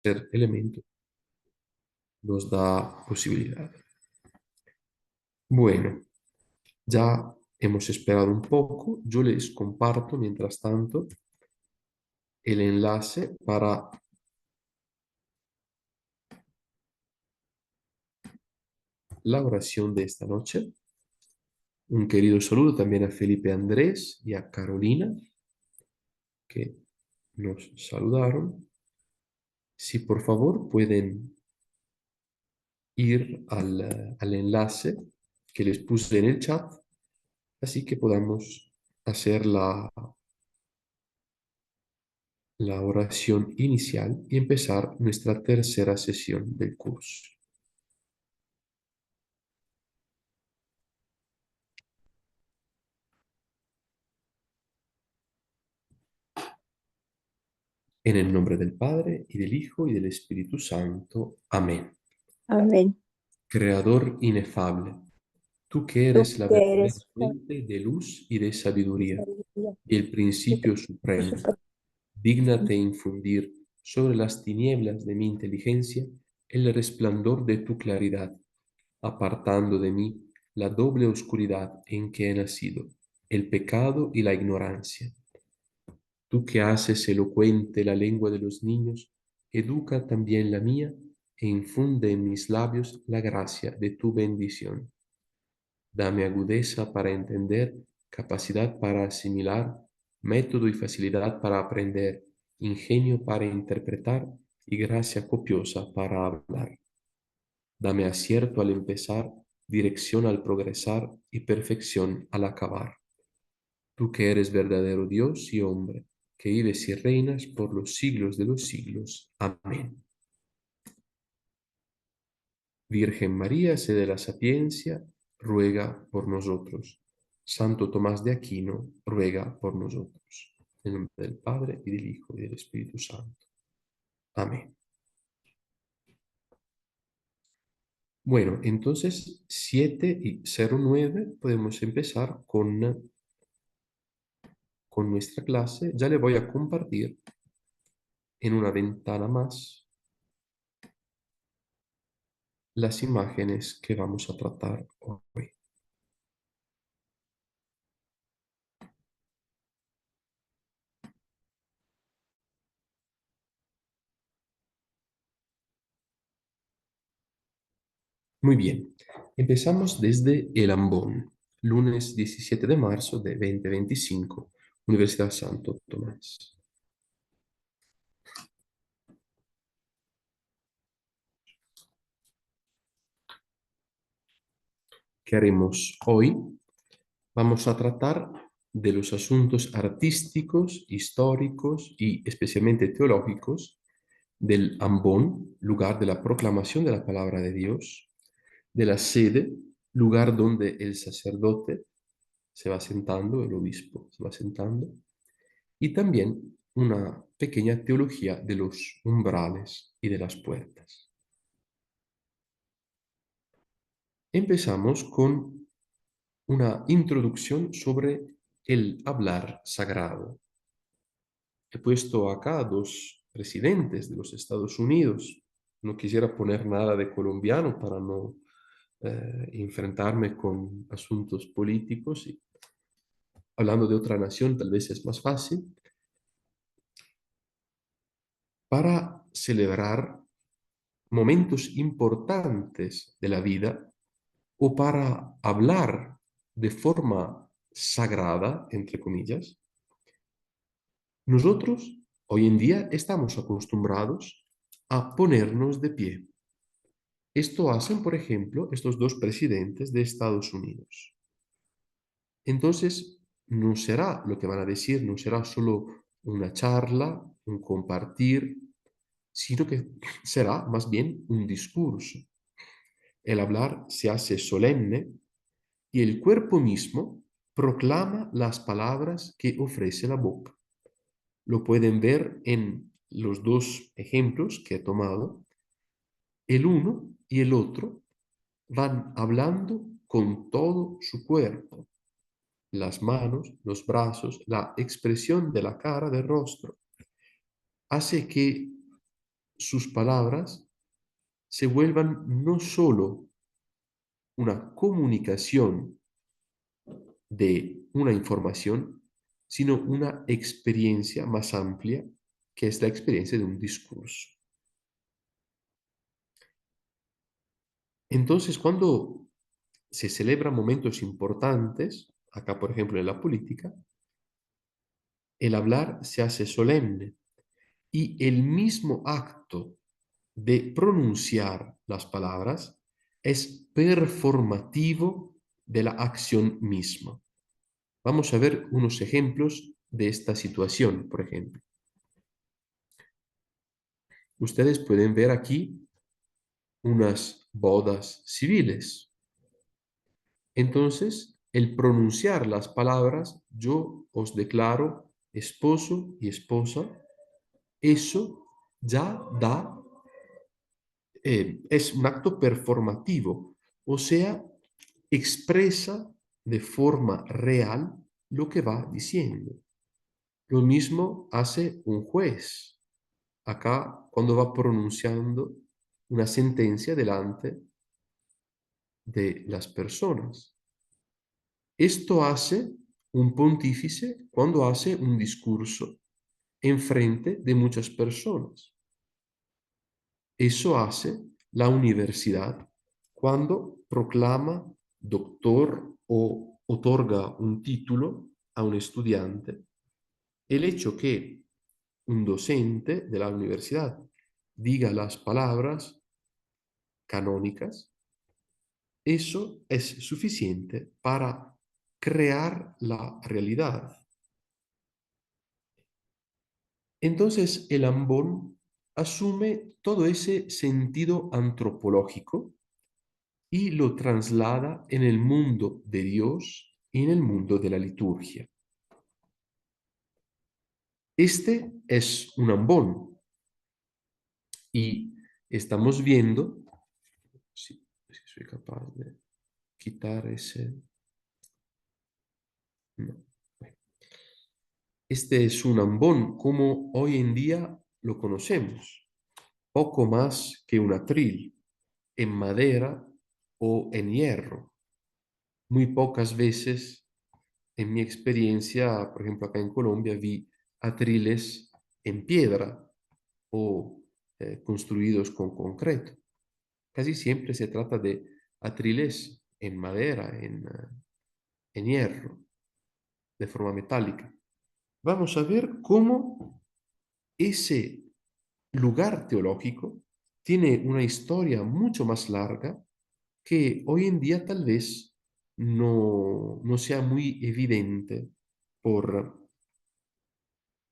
tercer elemento nos da posibilidad. Bueno, ya hemos esperado un poco. Yo les comparto, mientras tanto, el enlace para la oración de esta noche. Un querido saludo también a Felipe Andrés y a Carolina, que nos saludaron. Si por favor pueden ir al enlace que les puse en el chat, así que podamos hacer la oración inicial y empezar nuestra tercera sesión del curso. En el nombre del Padre, y del Hijo, y del Espíritu Santo. Amén. Amén. Creador inefable, tú que Tú eres la que verdadera eres la fuente de luz y de sabiduría, sabiduría y el y principio supremo, dígnate infundir sobre las tinieblas de mi inteligencia el resplandor de tu claridad, apartando de mí la doble oscuridad en que he nacido, el pecado y la ignorancia. Tú que haces elocuente la lengua de los niños, educa también la mía e infunde en mis labios la gracia de tu bendición. Dame agudeza para entender, capacidad para asimilar, método y facilidad para aprender, ingenio para interpretar y gracia copiosa para hablar. Dame acierto al empezar, dirección al progresar y perfección al acabar. Tú que eres verdadero Dios y hombre, que vives y reinas por los siglos de los siglos. Amén. Virgen María, sede de la sapiencia, ruega por nosotros. Santo Tomás de Aquino, ruega por nosotros. En nombre del Padre, y del Hijo, y del Espíritu Santo. Amén. Bueno, entonces 7:09 podemos empezar con nuestra clase. Ya le voy a compartir en una ventana más las imágenes que vamos a tratar hoy. Muy bien, empezamos desde El Ambón, lunes 17 de marzo de 2025, Universidad Santo Tomás. ¿Qué haremos hoy? Vamos a tratar de los asuntos artísticos, históricos y especialmente teológicos del Ambón, lugar de la proclamación de la palabra de Dios, de la sede, lugar donde el sacerdote se va sentando, el obispo se va sentando, y también una pequeña teología de los umbrales y de las puertas. Empezamos con una introducción sobre el hablar sagrado. He puesto acá dos presidentes de los Estados Unidos. No quisiera poner nada de colombiano para no enfrentarme con asuntos políticos. Y hablando de otra nación, tal vez es más fácil. Para celebrar momentos importantes de la vida o para hablar de forma sagrada, entre comillas, nosotros hoy en día estamos acostumbrados a ponernos de pie. Esto hacen, por ejemplo, estos dos presidentes de Estados Unidos. Entonces, no será lo que van a decir, no será solo una charla, un compartir, sino que será más bien un discurso. El hablar se hace solemne y el cuerpo mismo proclama las palabras que ofrece la boca. Lo pueden ver en los dos ejemplos que he tomado. El uno y el otro van hablando con todo su cuerpo, las manos, los brazos, la expresión de la cara, del rostro. Hace que sus palabras se vuelvan no solo una comunicación de una información, sino una experiencia más amplia, que es la experiencia de un discurso. Entonces, cuando se celebran momentos importantes, acá por ejemplo en la política, el hablar se hace solemne y el mismo acto de pronunciar las palabras es performativo de la acción misma. Vamos a ver unos ejemplos de esta situación, por ejemplo. Ustedes pueden ver aquí unas bodas civiles. Entonces, el pronunciar las palabras, yo os declaro esposo y esposa, eso ya es un acto performativo, o sea, expresa de forma real lo que va diciendo. Lo mismo hace un juez acá cuando va pronunciando una sentencia delante de las personas. Esto hace un pontífice cuando hace un discurso en frente de muchas personas. Eso hace la universidad cuando proclama doctor o otorga un título a un estudiante. El hecho que un docente de la universidad diga las palabras canónicas, eso es suficiente para crear la realidad. Entonces el ambón asume todo ese sentido antropológico y lo traslada en el mundo de Dios y en el mundo de la liturgia. Este es un ambón y estamos viendo, si soy capaz de quitar ese... No. Este es un ambón como hoy en día lo conocemos, poco más que un atril en madera o en hierro. Muy pocas veces en mi experiencia, por ejemplo, acá en Colombia, vi atriles en piedra o construidos con concreto. Casi siempre se trata de atriles en madera, en hierro, de forma metálica. Vamos a ver cómo ese lugar teológico tiene una historia mucho más larga que hoy en día tal vez no sea muy evidente por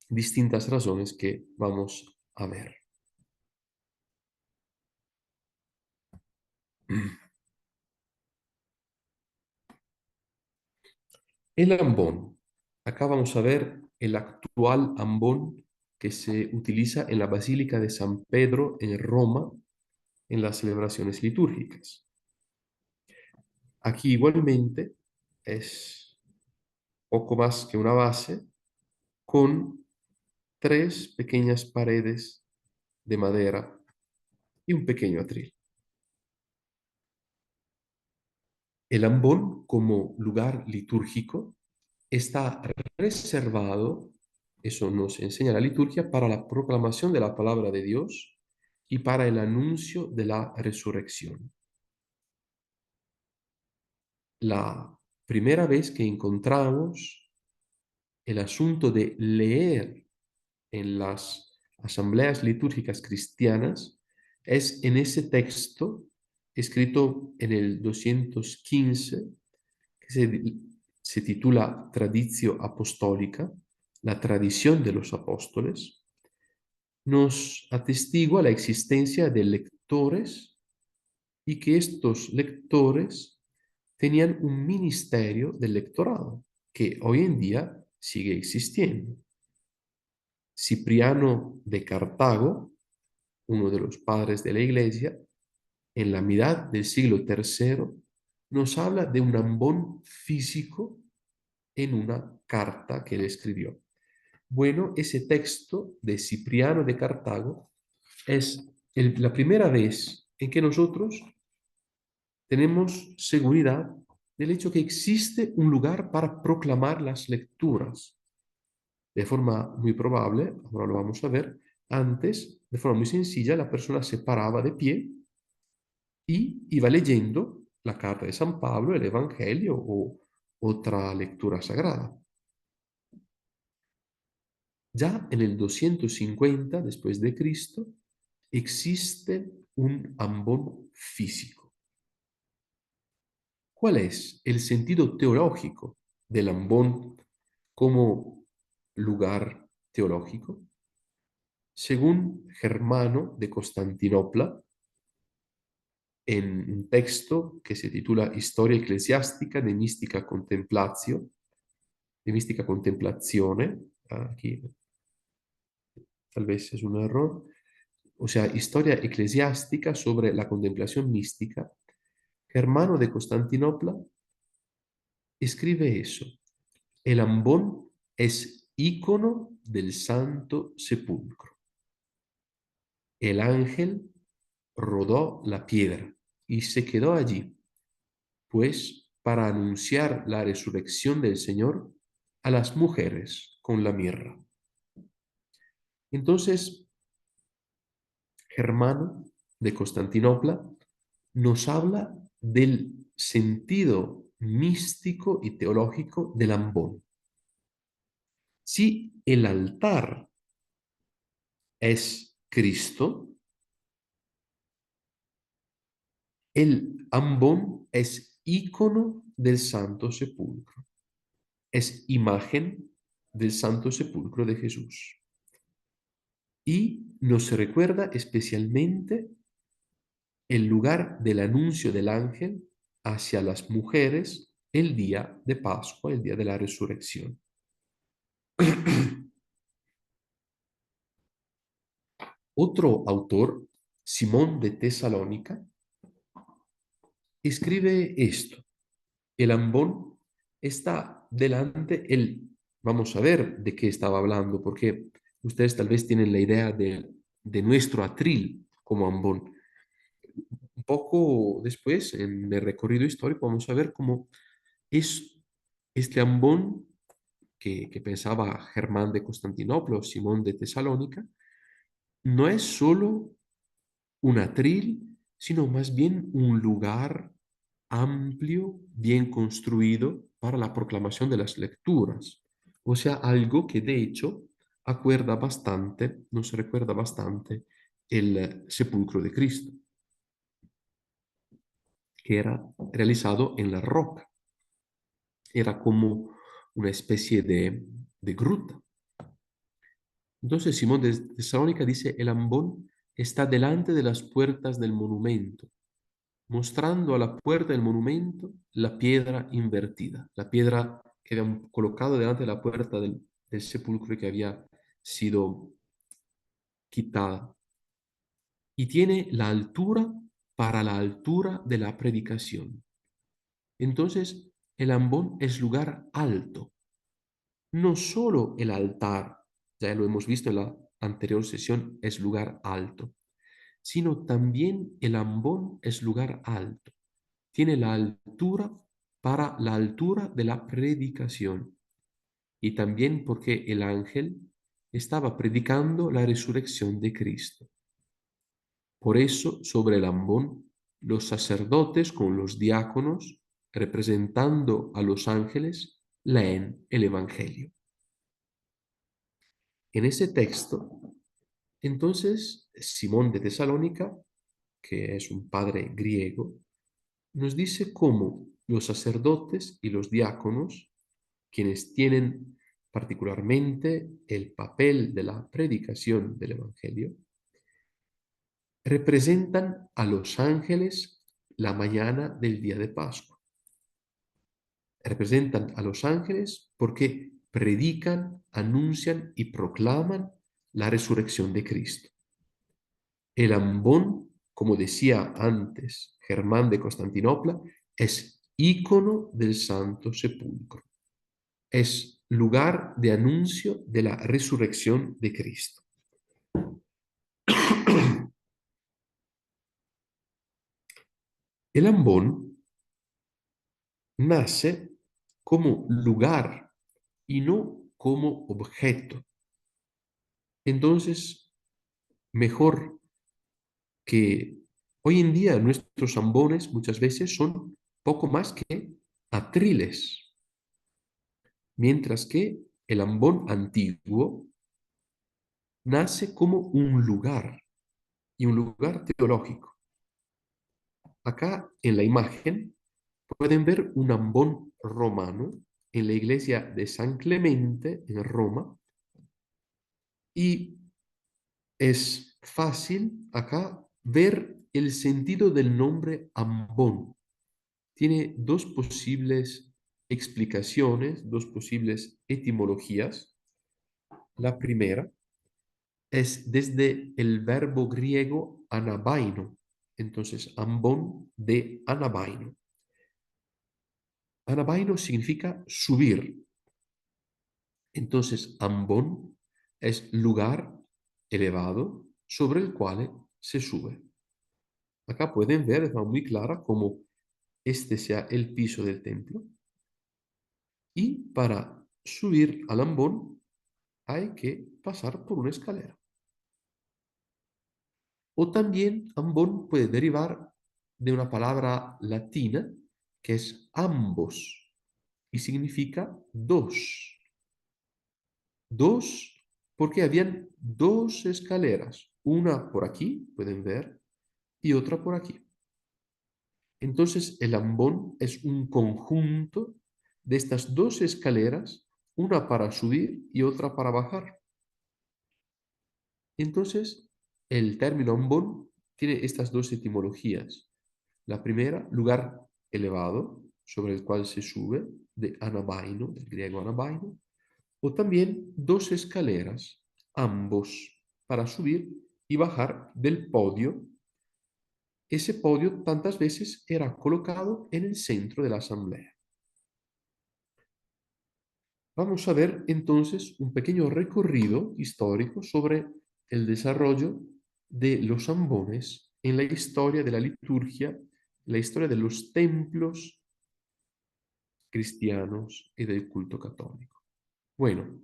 distintas razones que vamos a ver. El ambón. Acá vamos a ver el actual ambón que se utiliza en la Basílica de San Pedro en Roma en las celebraciones litúrgicas. Aquí igualmente es poco más que una base con tres pequeñas paredes de madera y un pequeño atril. El ambón como lugar litúrgico está reservado, eso nos enseña la liturgia, para la proclamación de la palabra de Dios y para el anuncio de la resurrección. La primera vez que encontramos el asunto de leer en las asambleas litúrgicas cristianas es en ese texto escrito en el 215, que se titula Traditio Apostólica, la tradición de los apóstoles, nos atestigua la existencia de lectores y que estos lectores tenían un ministerio del lectorado que hoy en día sigue existiendo. Cipriano de Cartago, uno de los padres de la Iglesia, en la mitad del siglo III, nos habla de un ambón físico en una carta que él escribió. Bueno, ese texto de Cipriano de Cartago es la primera vez en que nosotros tenemos seguridad del hecho que existe un lugar para proclamar las lecturas. De forma muy probable, ahora lo vamos a ver, antes, de forma muy sencilla, la persona se paraba de pie y iba leyendo la carta de San Pablo, el Evangelio o otra lectura sagrada. Ya en el 250 después de Cristo existe un ambón físico. ¿Cuál es el sentido teológico del ambón como lugar teológico? Según Germano de Constantinopla, en un texto que se titula Historia Eclesiástica de Mística Contemplatio, de Mística Contemplazione, aquí tal vez es un error, o sea, Historia Eclesiástica sobre la contemplación mística, Germano de Constantinopla escribe eso. El ambón es ícono del Santo Sepulcro. El ángel rodó la piedra y se quedó allí, pues para anunciar la resurrección del Señor a las mujeres con la mirra. Entonces, Germano de Constantinopla nos habla del sentido místico y teológico del ambón. Si el altar es Cristo, el ambón es ícono del Santo Sepulcro, es imagen del Santo Sepulcro de Jesús. Y nos recuerda especialmente el lugar del anuncio del ángel hacia las mujeres el día de Pascua, el día de la resurrección. Otro autor, Simón de Tesalónica, escribe esto. El ambón está delante, vamos a ver de qué estaba hablando, porque ustedes tal vez tienen la idea de nuestro atril como ambón. Un poco después, en el recorrido histórico, vamos a ver cómo es este ambón que pensaba Germán de Constantinopla o Simón de Tesalónica, no es solo un atril, sino más bien un lugar amplio, bien construido para la proclamación de las lecturas. O sea, algo que de hecho acuerda bastante, nos recuerda bastante el sepulcro de Cristo, que era realizado en la roca. Era como una especie de gruta. Entonces Simón de Tesalónica dice, el ambón está delante de las puertas del monumento, mostrando a la puerta del monumento la piedra invertida, la piedra que habían colocado delante de la puerta del sepulcro que había sido quitada. Y tiene la altura para la altura de la predicación. Entonces, el ambón es lugar alto. No solo el altar, ya lo hemos visto en la anterior sesión, es lugar alto, sino también el ambón es lugar alto. Tiene la altura para la altura de la predicación y también porque el ángel estaba predicando la resurrección de Cristo. Por eso, sobre el ambón, los sacerdotes con los diáconos, representando a los ángeles, leen el Evangelio. En ese texto, entonces, Simón de Tesalónica, que es un padre griego, nos dice cómo los sacerdotes y los diáconos, quienes tienen particularmente el papel de la predicación del Evangelio, representan a los ángeles la mañana del día de Pascua. Representan a los ángeles porque predican, anuncian y proclaman la resurrección de Cristo. El ambón, como decía antes Germán de Constantinopla, es ícono del Santo Sepulcro. Es lugar de anuncio de la resurrección de Cristo. El ambón nace como lugar y no como objeto. Entonces, mejor que hoy en día nuestros ambones muchas veces son poco más que atriles, mientras que el ambón antiguo nace como un lugar y un lugar teológico. Acá en la imagen pueden ver un ambón romano en la iglesia de San Clemente en Roma y es fácil acá ver el sentido del nombre ambón. Tiene dos posibles explicaciones, dos posibles etimologías. La primera es desde el verbo griego anabaino, entonces ambón de anabaino. Anabaino significa subir, entonces ambón es lugar elevado sobre el cual se sube. Acá pueden ver de forma muy clara cómo este sea el piso del templo y para subir al ambón hay que pasar por una escalera. O también ambón puede derivar de una palabra latina que es ambos y significa dos. Dos porque habían dos escaleras, una por aquí, pueden ver, y otra por aquí. Entonces el ambón es un conjunto de estas dos escaleras, una para subir y otra para bajar. Entonces el término ambón tiene estas dos etimologías. La primera, lugar elevado sobre el cual se sube, de anabaino, del griego anabaino, o también dos escaleras, ambos, para subir y bajar del podio. Ese podio tantas veces era colocado en el centro de la asamblea. Vamos a ver entonces un pequeño recorrido histórico sobre el desarrollo de los ambones en la historia de la liturgia, la historia de los templos cristianos y del culto católico. Bueno,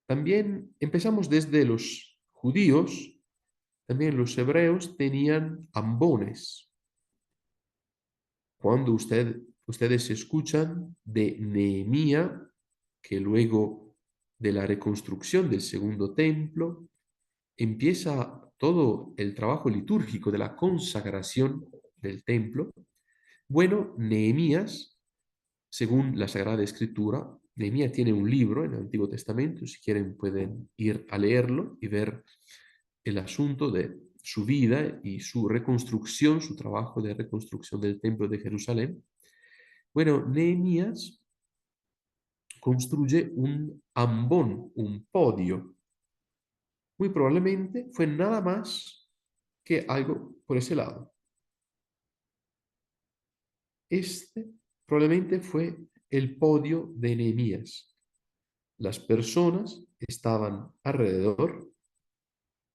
también empezamos desde los judíos, también los hebreos tenían ambones. Cuando ustedes escuchan de Nehemías, que luego de la reconstrucción del segundo templo, empieza todo el trabajo litúrgico de la consagración del templo. Bueno, Nehemías, según la Sagrada Escritura, Nehemías tiene un libro en el Antiguo Testamento, si quieren pueden ir a leerlo y ver el asunto de su vida y su reconstrucción, su trabajo de reconstrucción del templo de Jerusalén. Bueno, Nehemías construye un ambón, un podio. Muy probablemente fue nada más que algo por ese lado. Este probablemente fue el podio de Nehemías. Las personas estaban alrededor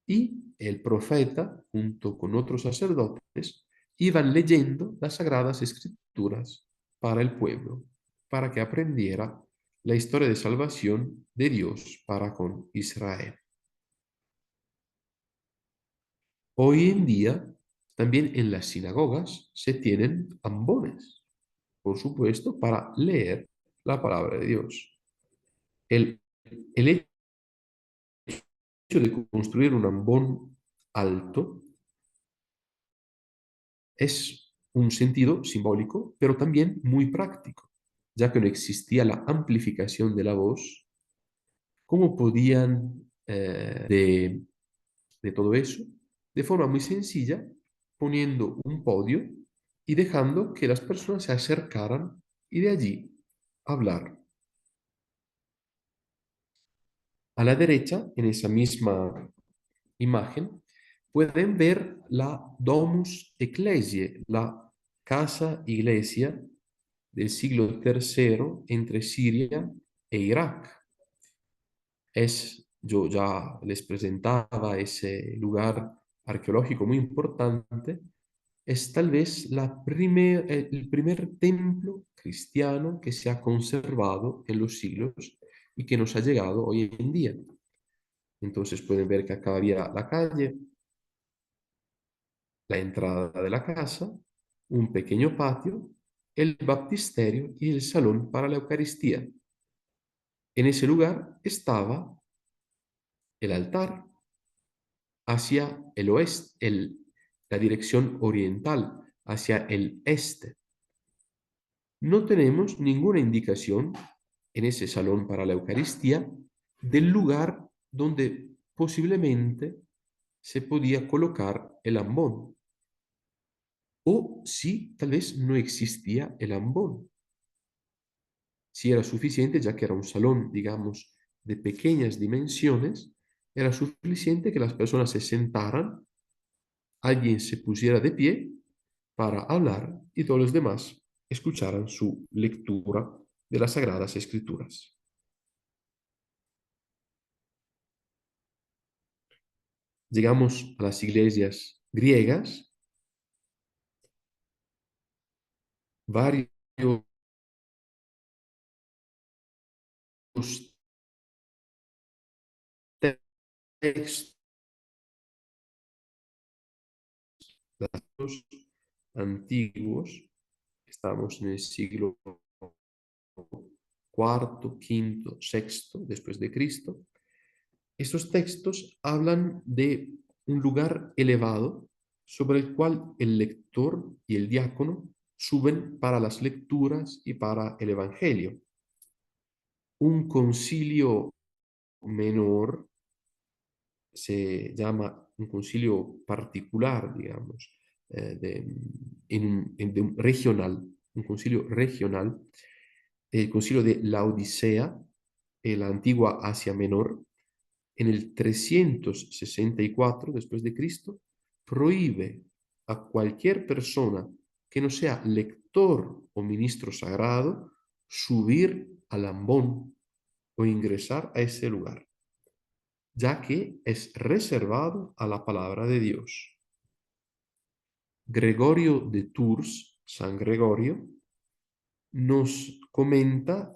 y el profeta, junto con otros sacerdotes, iban leyendo las sagradas escrituras para el pueblo, para que aprendiera la historia de salvación de Dios para con Israel. Hoy en día, también en las sinagogas se tienen ambones, por supuesto, para leer la palabra de Dios. El, el hecho de construir un ambón alto es un sentido simbólico, pero también muy práctico, ya que no existía la amplificación de la voz. ¿Cómo podían de todo eso? De forma muy sencilla, poniendo un podio y dejando que las personas se acercaran y de allí hablar. A la derecha, en esa misma imagen, pueden ver la Domus Ecclesiae, la casa iglesia del siglo III entre Siria e Irak. Es yo ya les presentaba ese lugar arqueológico muy importante, es tal vez el primer templo cristiano que se ha conservado en los siglos y que nos ha llegado hoy en día. Entonces pueden ver que acá había la calle, la entrada de la casa, un pequeño patio, el baptisterio y el salón para la Eucaristía. En ese lugar estaba el altar hacia el oeste, la dirección oriental, hacia el este. No tenemos ninguna indicación en ese salón para la Eucaristía del lugar donde posiblemente se podía colocar el ambón. O si tal vez no existía el ambón. Si era suficiente, ya que era un salón, digamos, de pequeñas dimensiones, era suficiente que las personas se sentaran, alguien se pusiera de pie para hablar y todos los demás escucharan su lectura de las Sagradas Escrituras. Llegamos a las iglesias griegas, varios textos antiguos, estamos en el siglo cuarto, quinto, sexto después de Cristo. Estos textos hablan de un lugar elevado sobre el cual el lector y el diácono suben para las lecturas y para el Evangelio. Un concilio menor se llama un concilio particular, digamos, de un regional, un concilio regional, el concilio de Laodicea, en la antigua Asia Menor, en el 364 después de Cristo, prohíbe a cualquier persona que no sea lector o ministro sagrado subir al ambón o ingresar a ese lugar, ya que es reservado a la palabra de Dios. Gregorio de Tours, San Gregorio, nos comenta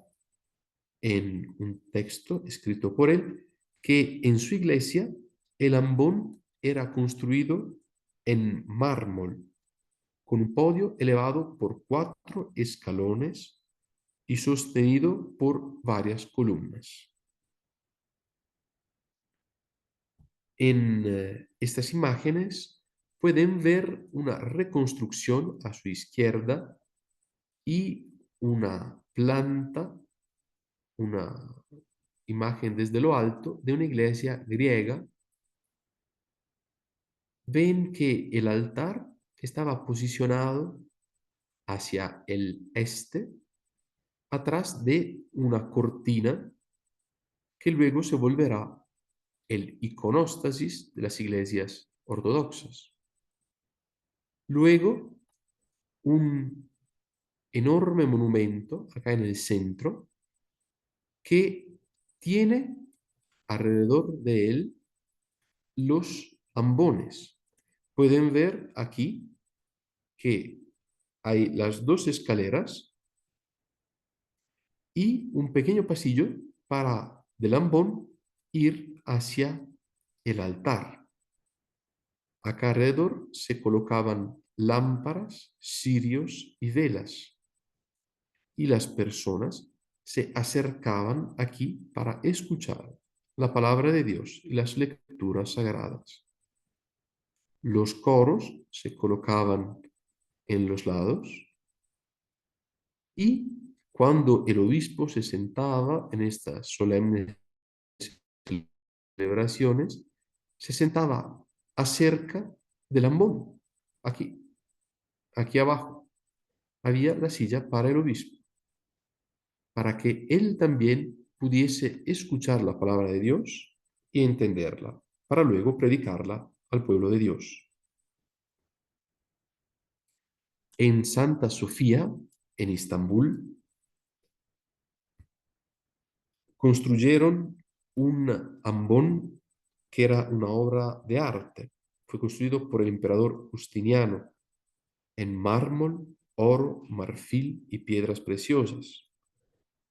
en un texto escrito por él que en su iglesia el ambón era construido en mármol, con un podio elevado por 4 escalones y sostenido por varias columnas. En estas imágenes pueden ver una reconstrucción a su izquierda y una planta, una imagen desde lo alto de una iglesia griega. Ven que el altar estaba posicionado hacia el este, atrás de una cortina que luego se volverá el iconostasis de las iglesias ortodoxas. Luego, un enorme monumento acá en el centro que tiene alrededor de él los ambones. Pueden ver aquí que hay las 2 escaleras y un pequeño pasillo para del ambón ir hacia el altar. Acá alrededor se colocaban lámparas, cirios y velas, y las personas se acercaban aquí para escuchar la palabra de Dios y las lecturas sagradas. Los coros se colocaban en los lados y cuando el obispo se sentaba en estas solemnes celebraciones, se sentaba acerca del ambón, aquí abajo. Había la silla para el obispo, para que él también pudiese escuchar la palabra de Dios y entenderla, para luego predicarla al pueblo de Dios. En Santa Sofía, en Estambul, construyeron un ambón que era una obra de arte. Fue construido por el emperador Justiniano en mármol, oro, marfil y piedras preciosas,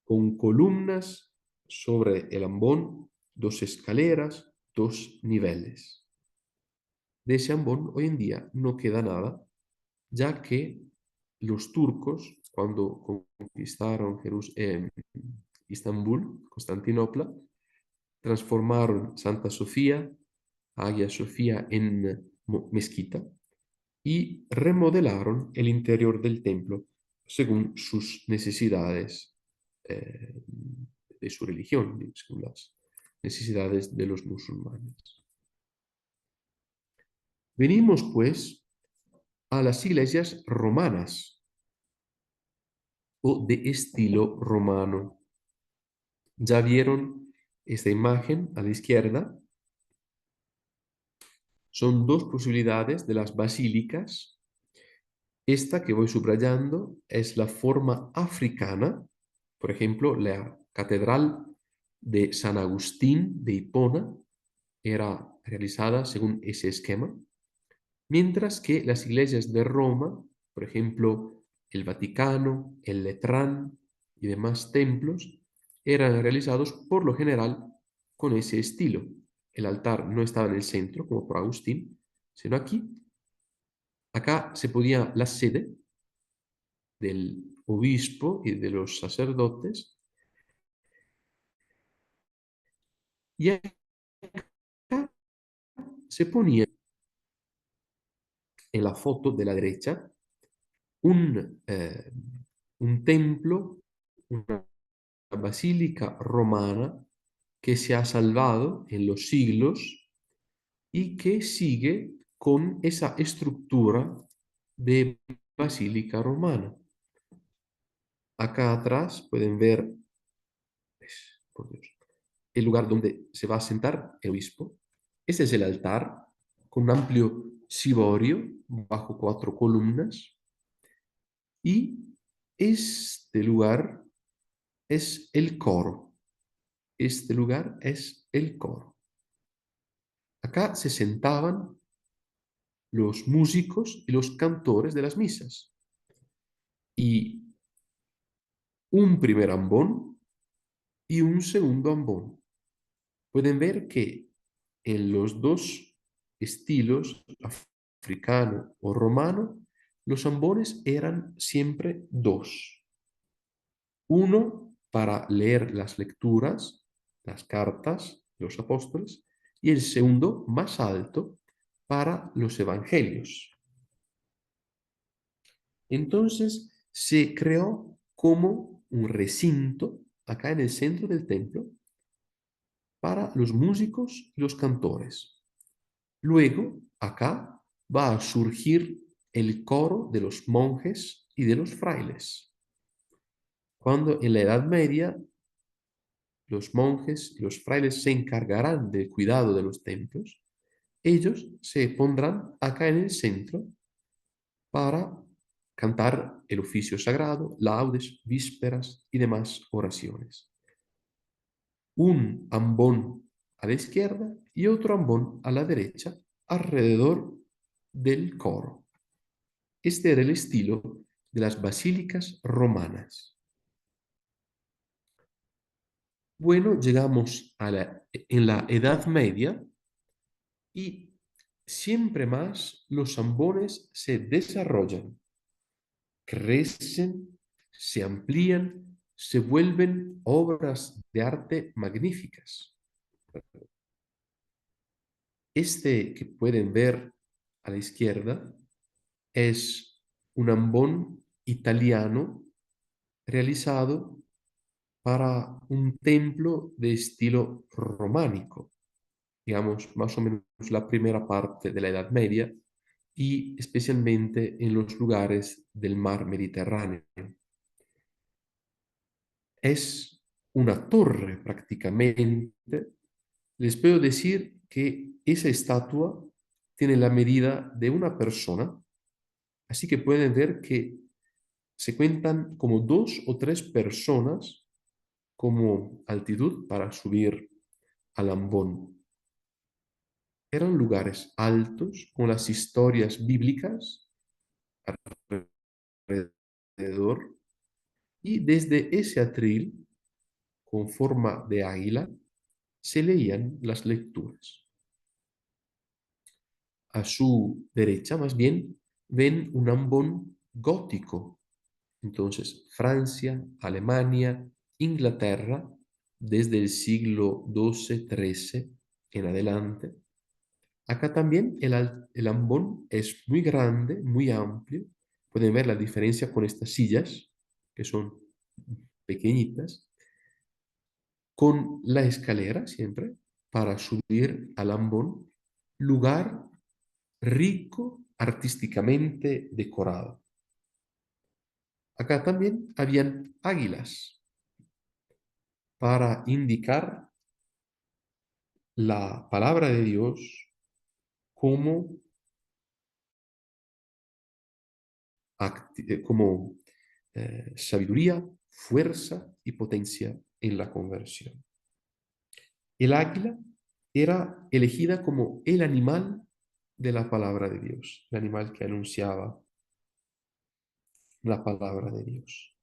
con columnas sobre el ambón, dos escaleras, dos niveles. De ese ambón hoy en día no queda nada, ya que los turcos, cuando conquistaron Istambul, Constantinopla, transformaron Santa Sofía, Hagia Sofía, en mezquita y remodelaron el interior del templo según sus necesidades de su religión, según las necesidades de los musulmanes. Venimos pues a las iglesias romanas o de estilo romano. Ya vieron esta imagen a la izquierda. Son dos posibilidades de las basílicas. Esta que voy subrayando es la forma africana. Por ejemplo, la catedral de San Agustín de Hipona era realizada según ese esquema, mientras que las iglesias de Roma, por ejemplo, el Vaticano, el Letrán y demás templos, eran realizados por lo general con ese estilo. El altar no estaba en el centro, como por Agustín, sino aquí. Acá se ponía la sede del obispo y de los sacerdotes, y acá se ponía en la foto de la derecha un templo, una basílica romana que se ha salvado en los siglos y que sigue con esa estructura de basílica romana. Acá atrás pueden ver, por Dios, el lugar donde se va a sentar el obispo. Este es el altar con un amplio ciborio bajo 4 columnas, y este lugar es el coro. Este lugar es el coro. Acá se sentaban los músicos y los cantores de las misas. Y un primer ambón y un segundo ambón. Pueden ver que en los dos estilos, africano o romano, los ambones eran siempre dos. Uno para leer las lecturas, las cartas de los apóstoles, y el segundo más alto para los evangelios. Entonces se creó como un recinto acá en el centro del templo para los músicos y los cantores. Luego, acá va a surgir el coro de los monjes y de los frailes. Cuando en la Edad Media los monjes y los frailes se encargarán del cuidado de los templos, ellos se pondrán acá en el centro para cantar el oficio sagrado, laudes, vísperas y demás oraciones. Un ambón a la izquierda y otro ambón a la derecha alrededor del coro. Este era el estilo de las basílicas romanas. Bueno, llegamos en la Edad Media y siempre más los ambones se desarrollan, crecen, se amplían, se vuelven obras de arte magníficas. Este que pueden ver a la izquierda es un ambón italiano realizado para un templo de estilo románico, digamos, más o menos la primera parte de la Edad Media, y especialmente en los lugares del mar Mediterráneo. Es una torre prácticamente. Les puedo decir que esa estatua tiene la medida de una persona, así que pueden ver que se cuentan como 2 o 3 personas como altitud para subir al ambón. Eran lugares altos con las historias bíblicas alrededor y desde ese atril, con forma de águila, se leían las lecturas. A su derecha, más bien, ven un ambón gótico. Entonces, Francia, Alemania, Inglaterra, desde el siglo XII-XIII en adelante. Acá también el ambón es muy grande, muy amplio. Pueden ver la diferencia con estas sillas, que son pequeñitas, con la escalera siempre para subir al ambón, lugar rico artísticamente decorado. Acá también habían águilas para indicar la palabra de Dios como, como sabiduría, fuerza y potencia en la conversión. El águila era elegida como el animal de la palabra de Dios, el animal que anunciaba la palabra de Dios.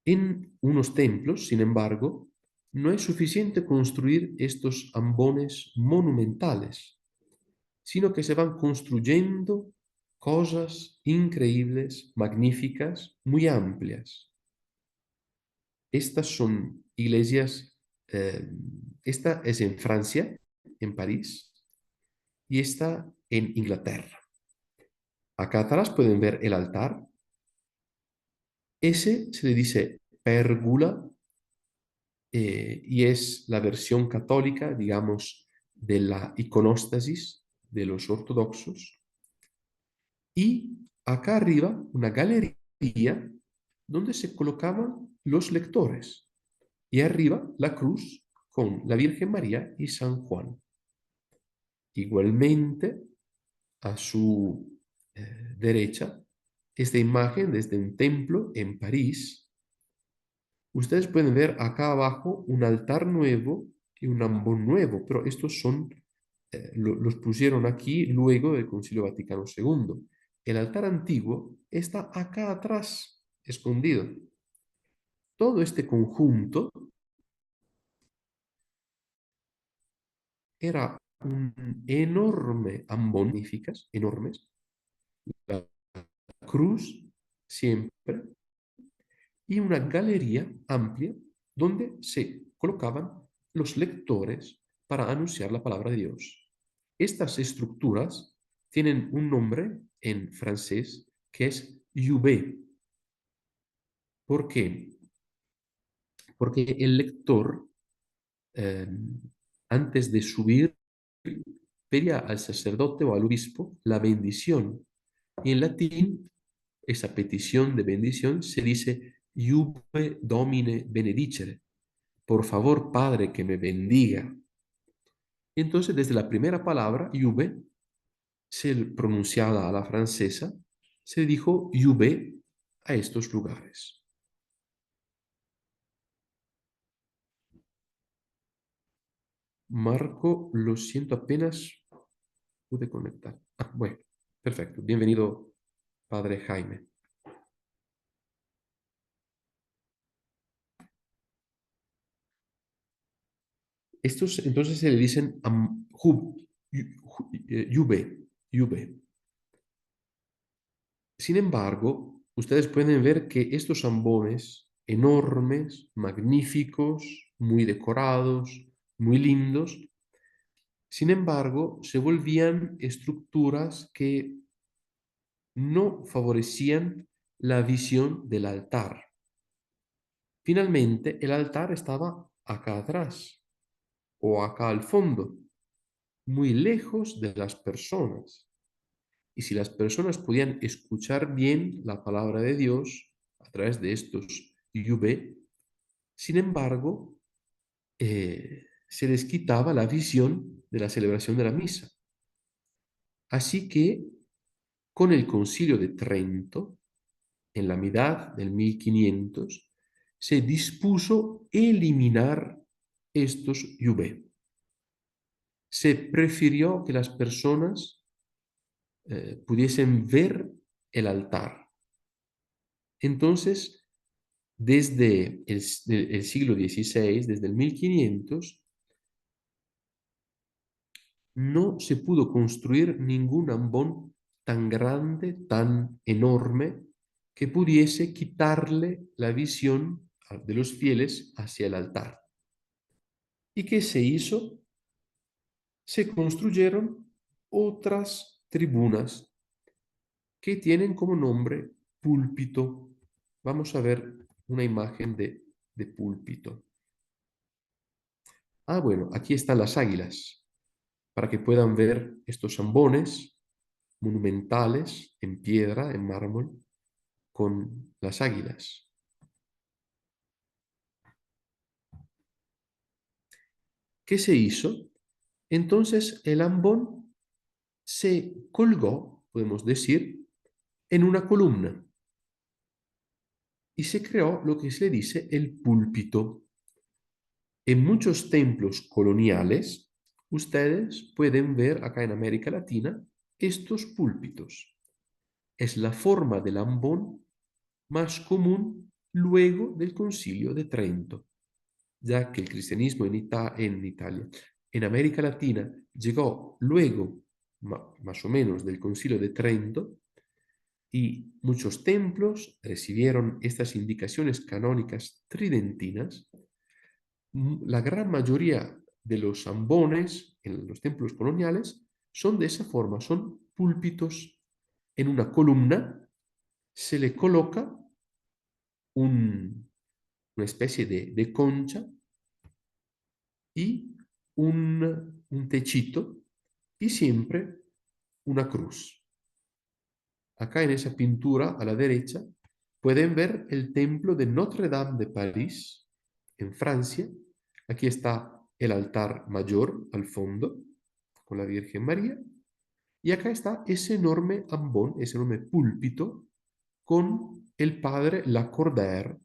En unos templos, sin embargo, no es suficiente construir estos ambones monumentales, sino que se van construyendo cosas increíbles, magníficas, muy amplias. Estas son iglesias, esta es en Francia, en París, y esta en Inglaterra. Acá atrás pueden ver el altar. Ese se le dice pérgula y es la versión católica, digamos, de la iconostasis de los ortodoxos. Y acá arriba una galería donde se colocaban los lectores. Y arriba la cruz con la Virgen María y San Juan. Igualmente, a su derecha, esta imagen desde un templo en París. Ustedes pueden ver acá abajo un altar nuevo y un ambón nuevo, pero estos son, los pusieron aquí luego del Concilio Vaticano II. El altar antiguo está acá atrás, escondido. Todo este conjunto era un enorme ambón, enormes, la cruz siempre, y una galería amplia donde se colocaban los lectores para anunciar la palabra de Dios. Estas estructuras tienen un nombre en francés que es UB. ¿Por qué? Porque el lector, eh, antes de subir, pedía al sacerdote o al obispo la bendición. Y en latín, esa petición de bendición se dice Iube Domine benedicere. Por favor, Padre, que me bendiga. Entonces, desde la primera palabra, Iube, se pronunciada a la francesa, se dijo Iube a estos lugares. Marco, lo siento, apenas pude conectar. Ah, bueno, perfecto. Bienvenido, Padre Jaime. Estos entonces se le dicen Yube, Yube. Sin embargo, ustedes pueden ver que estos ambones enormes, magníficos, muy decorados, muy lindos, sin embargo, se volvían estructuras que no favorecían la visión del altar. Finalmente, el altar estaba acá atrás o acá al fondo, muy lejos de las personas. Y si las personas podían escuchar bien la palabra de Dios a través de estos UV, sin embargo, se les quitaba la visión de la celebración de la misa. Así que, con el Concilio de Trento, en la mitad del 1500, se dispuso eliminar estos Yubé. Se prefirió que las personas pudiesen ver el altar. Entonces, desde el siglo XVI, desde el 1500, no se pudo construir ningún ambón tan grande, tan enorme, que pudiese quitarle la visión de los fieles hacia el altar. ¿Y qué se hizo? Se construyeron otras tribunas que tienen como nombre púlpito. Vamos a ver una imagen de púlpito. Ah, bueno, aquí están las águilas, para que puedan ver estos ambones monumentales en piedra, en mármol, con las águilas. ¿Qué se hizo? Entonces el ambón se colgó, podemos decir, en una columna y se creó lo que se le dice el púlpito. En muchos templos coloniales, ustedes pueden ver acá en América Latina estos púlpitos. Es la forma del ambón más común luego del Concilio de Trento, ya que el cristianismo en Italia, en América Latina, llegó luego, más o menos, del Concilio de Trento, y muchos templos recibieron estas indicaciones canónicas tridentinas. La gran mayoría de los ambones en los templos coloniales son de esa forma, son púlpitos en una columna, se le coloca una especie de concha y un techito y siempre una cruz. Acá en esa pintura a la derecha pueden ver el templo de Notre-Dame de París, en Francia. Aquí está el altar mayor al fondo, con la Virgen María. Y acá está ese enorme ambón, ese enorme púlpito, con el padre Lacordaire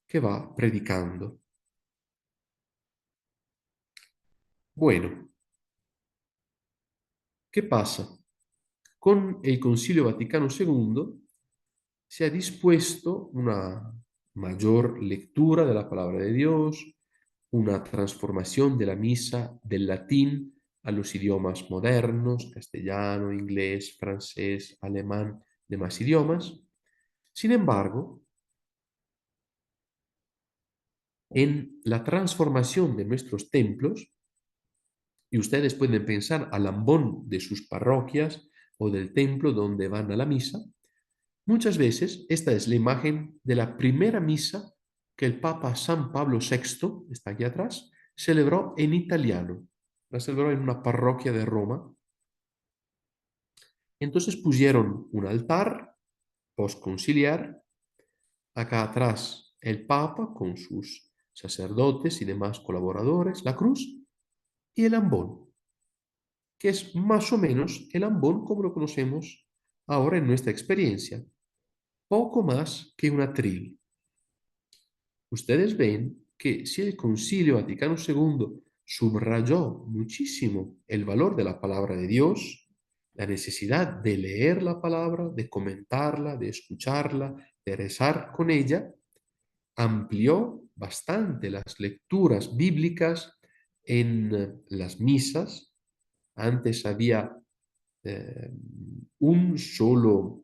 que va predicando. Bueno, ¿qué pasa? Con el Concilio Vaticano II se ha dispuesto una mayor lectura de la palabra de Dios, una transformación de la misa del latín a los idiomas modernos, castellano, inglés, francés, alemán, demás idiomas. Sin embargo, en la transformación de nuestros templos, y ustedes pueden pensar al ambón de sus parroquias o del templo donde van a la misa, muchas veces esta es la imagen de la primera misa que el Papa San Pablo VI, está aquí atrás, celebró en italiano. La celebró en una parroquia de Roma. Entonces pusieron un altar postconciliar, acá atrás el Papa con sus sacerdotes y demás colaboradores, la cruz y el ambón, que es más o menos el ambón como lo conocemos ahora en nuestra experiencia, poco más que un atril. Ustedes ven que si el Concilio Vaticano II subrayó muchísimo el valor de la palabra de Dios, la necesidad de leer la palabra, de comentarla, de escucharla, de rezar con ella, amplió bastante las lecturas bíblicas en las misas. Antes había eh, un solo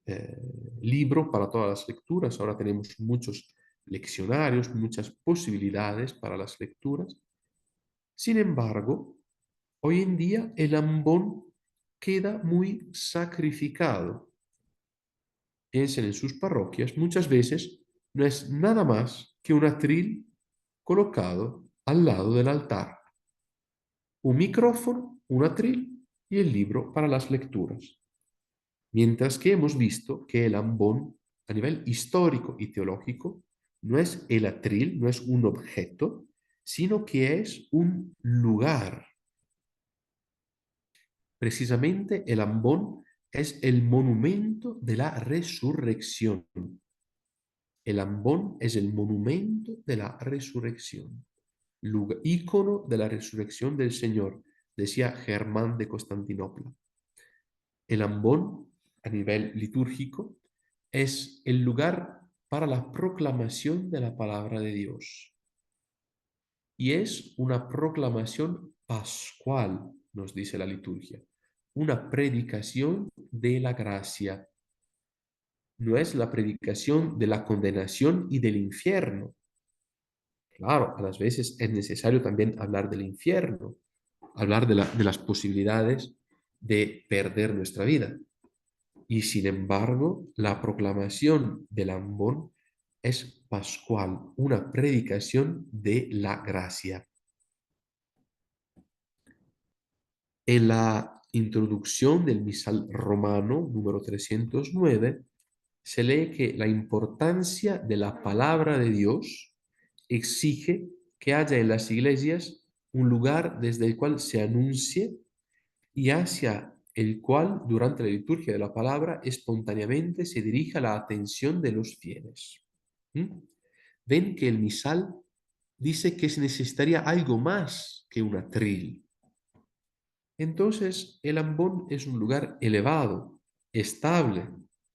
eh, libro para todas las lecturas, ahora tenemos muchos leccionarios, muchas posibilidades para las lecturas. Sin embargo, hoy en día el ambón queda muy sacrificado. Piensen en sus parroquias, muchas veces no es nada más que un atril colocado al lado del altar, un micrófono, un atril y el libro para las lecturas. Mientras que hemos visto que el ambón, a nivel histórico y teológico, no es el atril, no es un objeto, sino que es un lugar. Precisamente el ambón es el monumento de la resurrección. El ambón es el monumento de la resurrección. ícono de la resurrección del Señor, decía Germán de Constantinopla. El ambón, a nivel litúrgico, es el lugar para la proclamación de la palabra de Dios. Y es una proclamación pascual, nos dice la liturgia, una predicación de la gracia. No es la predicación de la condenación y del infierno. Claro, a las veces es necesario también hablar del infierno, hablar de las posibilidades de perder nuestra vida. Y sin embargo, la proclamación del ambón es pascual, una predicación de la gracia. En la introducción del misal romano número 309, se lee que la importancia de la palabra de Dios exige que haya en las iglesias un lugar desde el cual se anuncie y hacia el cual durante la liturgia de la palabra espontáneamente se dirija la atención de los fieles. ¿Mm? Ven que el misal dice que se necesitaría algo más que un atril. Entonces, el ambón es un lugar elevado, estable,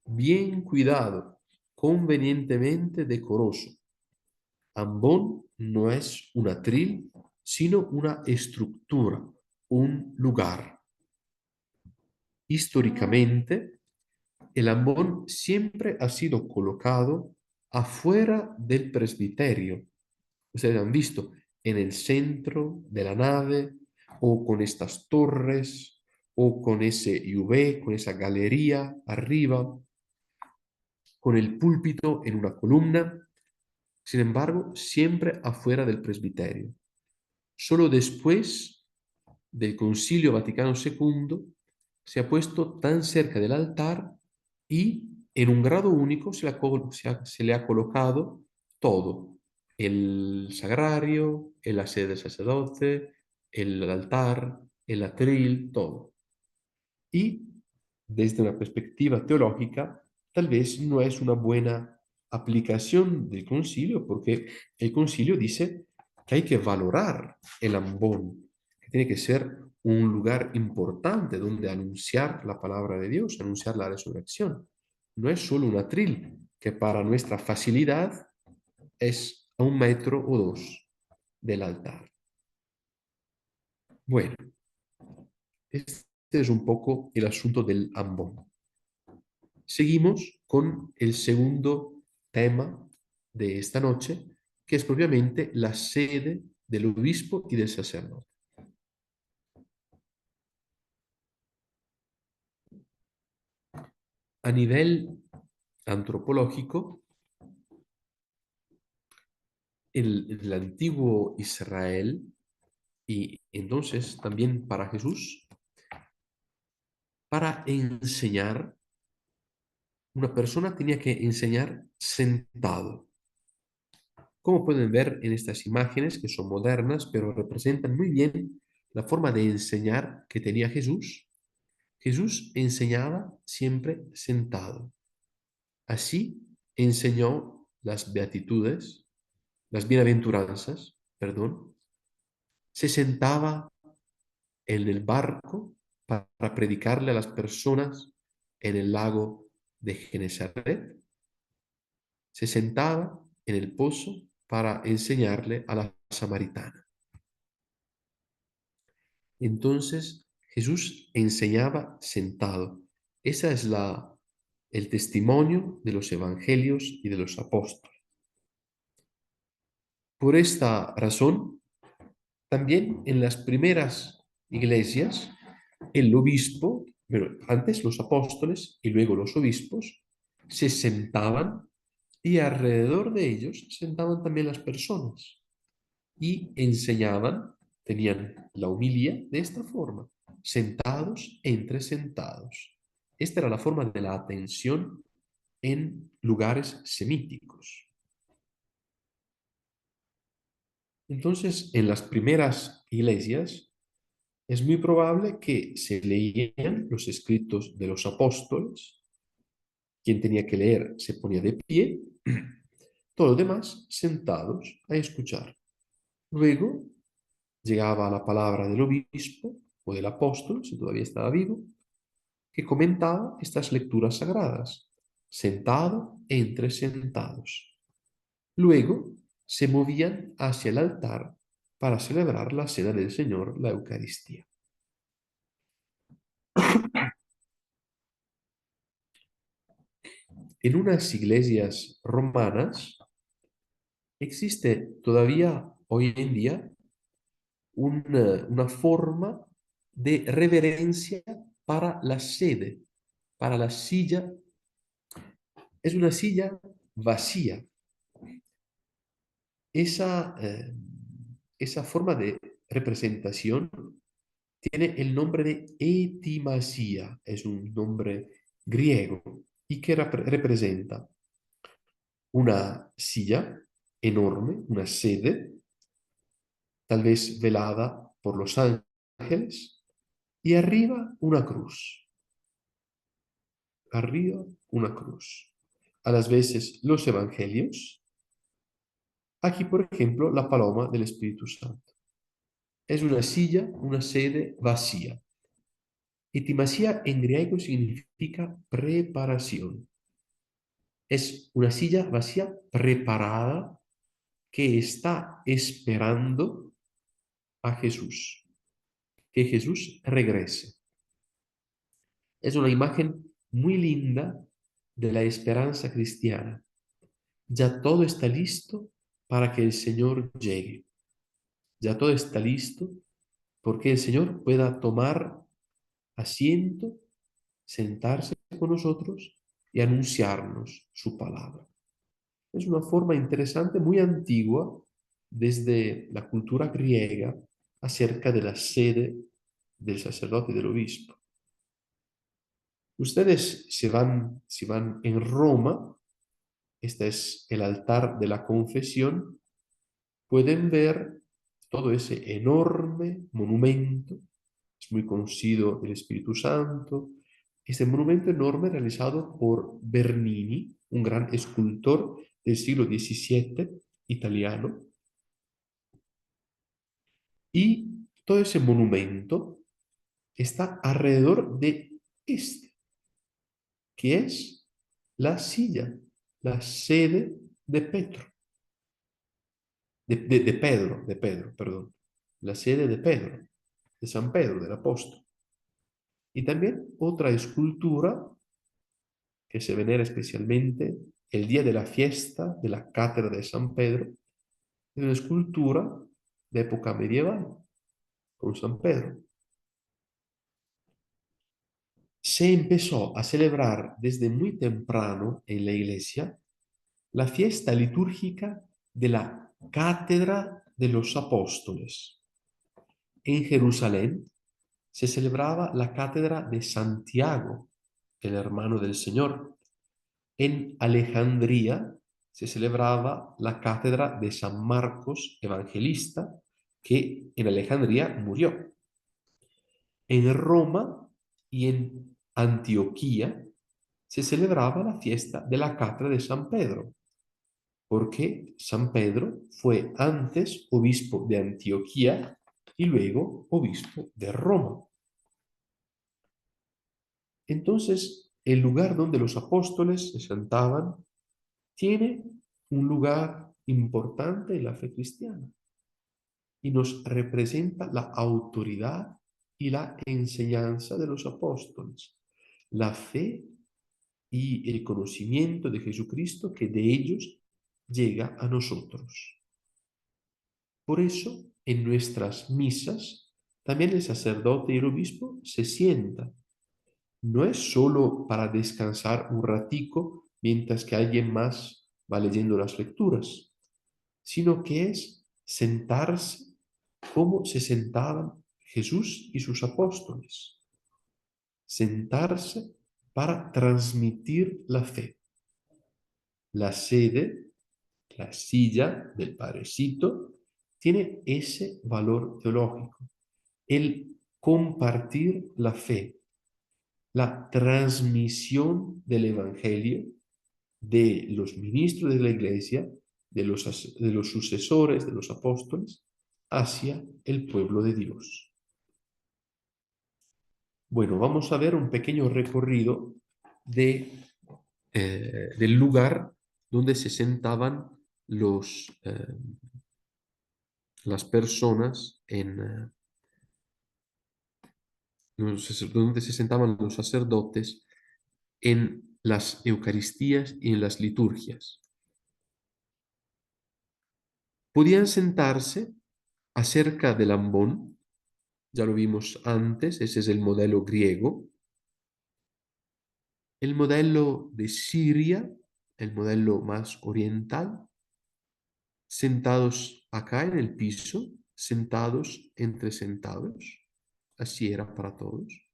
bien cuidado, convenientemente decoroso. Ambón no es un atril, sino una estructura, un lugar. Históricamente, el ambón siempre ha sido colocado afuera del presbiterio. Ustedes han visto en el centro de la nave o con estas torres o con ese V, con esa galería arriba, con el púlpito en una columna. Sin embargo, siempre afuera del presbiterio. Solo después del Concilio Vaticano II se ha puesto tan cerca del altar y en un grado único se le ha colocado todo, el sagrario, la sede del sacerdote, el altar, el atril, todo. Y desde una perspectiva teológica, tal vez no es una buena aplicación del concilio, porque el concilio dice que hay que valorar el ambón, que tiene que ser un lugar importante donde anunciar la palabra de Dios, anunciar la resurrección. No es solo un atril, que para nuestra facilidad es a 1 metro o 2 del altar. Bueno, este es un poco el asunto del ambón. Seguimos con el segundo tema de esta noche, que es propiamente la sede del obispo y del sacerdote. A nivel antropológico, el antiguo Israel y entonces también para Jesús, para enseñar, una persona tenía que enseñar sentado. Como pueden ver en estas imágenes, que son modernas, pero representan muy bien la forma de enseñar que tenía Jesús. Jesús enseñaba siempre sentado. Así enseñó las beatitudes, las bienaventuranzas, perdón. Se sentaba en el barco para predicarle a las personas en el lago de Genesaret. Se sentaba en el pozo para enseñarle a la samaritana. Entonces Jesús enseñaba sentado. Esa es el testimonio de los evangelios y de los apóstoles. Por esta razón, también en las primeras iglesias, el obispo, bueno, antes los apóstoles y luego los obispos, se sentaban y alrededor de ellos se sentaban también las personas y enseñaban, tenían la homilía de esta forma, sentados entre sentados. Esta era la forma de la atención en lugares semíticos. Entonces, en las primeras iglesias, es muy probable que se leían los escritos de los apóstoles. Quien tenía que leer se ponía de pie, todo lo demás sentados a escuchar. Luego llegaba la palabra del obispo o del apóstol, si todavía estaba vivo, que comentaba estas lecturas sagradas, sentado entre sentados. Luego se movían hacia el altar para celebrar la cena del Señor, la Eucaristía. En unas iglesias romanas existe todavía hoy en día una forma de reverencia para la sede, para la silla. Es una silla vacía. Esa forma de representación tiene el nombre de etimasía, es un nombre griego y que representa una silla enorme, una sede, tal vez velada por los ángeles, y arriba una cruz, arriba una cruz. A las veces los evangelios, aquí por ejemplo la paloma del Espíritu Santo. Es una silla, una sede vacía. Etimasía en griego significa preparación. Es una silla vacía preparada que está esperando a Jesús, que Jesús regrese. Es una imagen muy linda de la esperanza cristiana. Ya todo está listo para que el Señor llegue. Ya todo está listo porque el Señor pueda tomar asiento, sentarse con nosotros y anunciarnos su palabra. Es una forma interesante, muy antigua, desde la cultura griega, acerca de la sede del sacerdote y del obispo. Ustedes si van en Roma, este es el altar de la confesión, pueden ver todo ese enorme monumento, es muy conocido el Espíritu Santo, este monumento enorme realizado por Bernini, un gran escultor del siglo XVII italiano, y todo ese monumento está alrededor de este, que es la silla, la sede de Pedro, de Pedro, perdón, la sede de Pedro, de San Pedro, del apóstol. Y también otra escultura que se venera especialmente el día de la fiesta de la cátedra de San Pedro, es una escultura de época medieval, con San Pedro. Se empezó a celebrar desde muy temprano en la iglesia la fiesta litúrgica de la cátedra de los apóstoles. En Jerusalén se celebraba la cátedra de Santiago, el hermano del Señor. En Alejandría se celebraba la cátedra de San Marcos Evangelista, que en Alejandría murió. En Roma y en Antioquía se celebraba la fiesta de la cátedra de San Pedro, porque San Pedro fue antes obispo de Antioquía y luego obispo de Roma. Entonces, el lugar donde los apóstoles se sentaban tiene un lugar importante en la fe cristiana y nos representa la autoridad y la enseñanza de los apóstoles, la fe y el conocimiento de Jesucristo que de ellos llega a nosotros. Por eso, en nuestras misas, también el sacerdote y el obispo se sientan. No es solo para descansar un ratico mientras que alguien más va leyendo las lecturas, sino que es sentarse como se sentaban Jesús y sus apóstoles. Sentarse para transmitir la fe. La sede, la silla del Padrecito, tiene ese valor teológico, el compartir la fe, la transmisión del Evangelio de los ministros de la Iglesia, de los sucesores, de los apóstoles, hacia el pueblo de Dios. Bueno, vamos a ver un pequeño recorrido del lugar donde se sentaban las personas donde se sentaban los sacerdotes en las Eucaristías y en las liturgias. Podían sentarse acerca del ambón, ya lo vimos antes, ese es el modelo griego. El modelo de Siria, el modelo más oriental, sentados acá en el piso, sentados entre sentados. Así era para todos.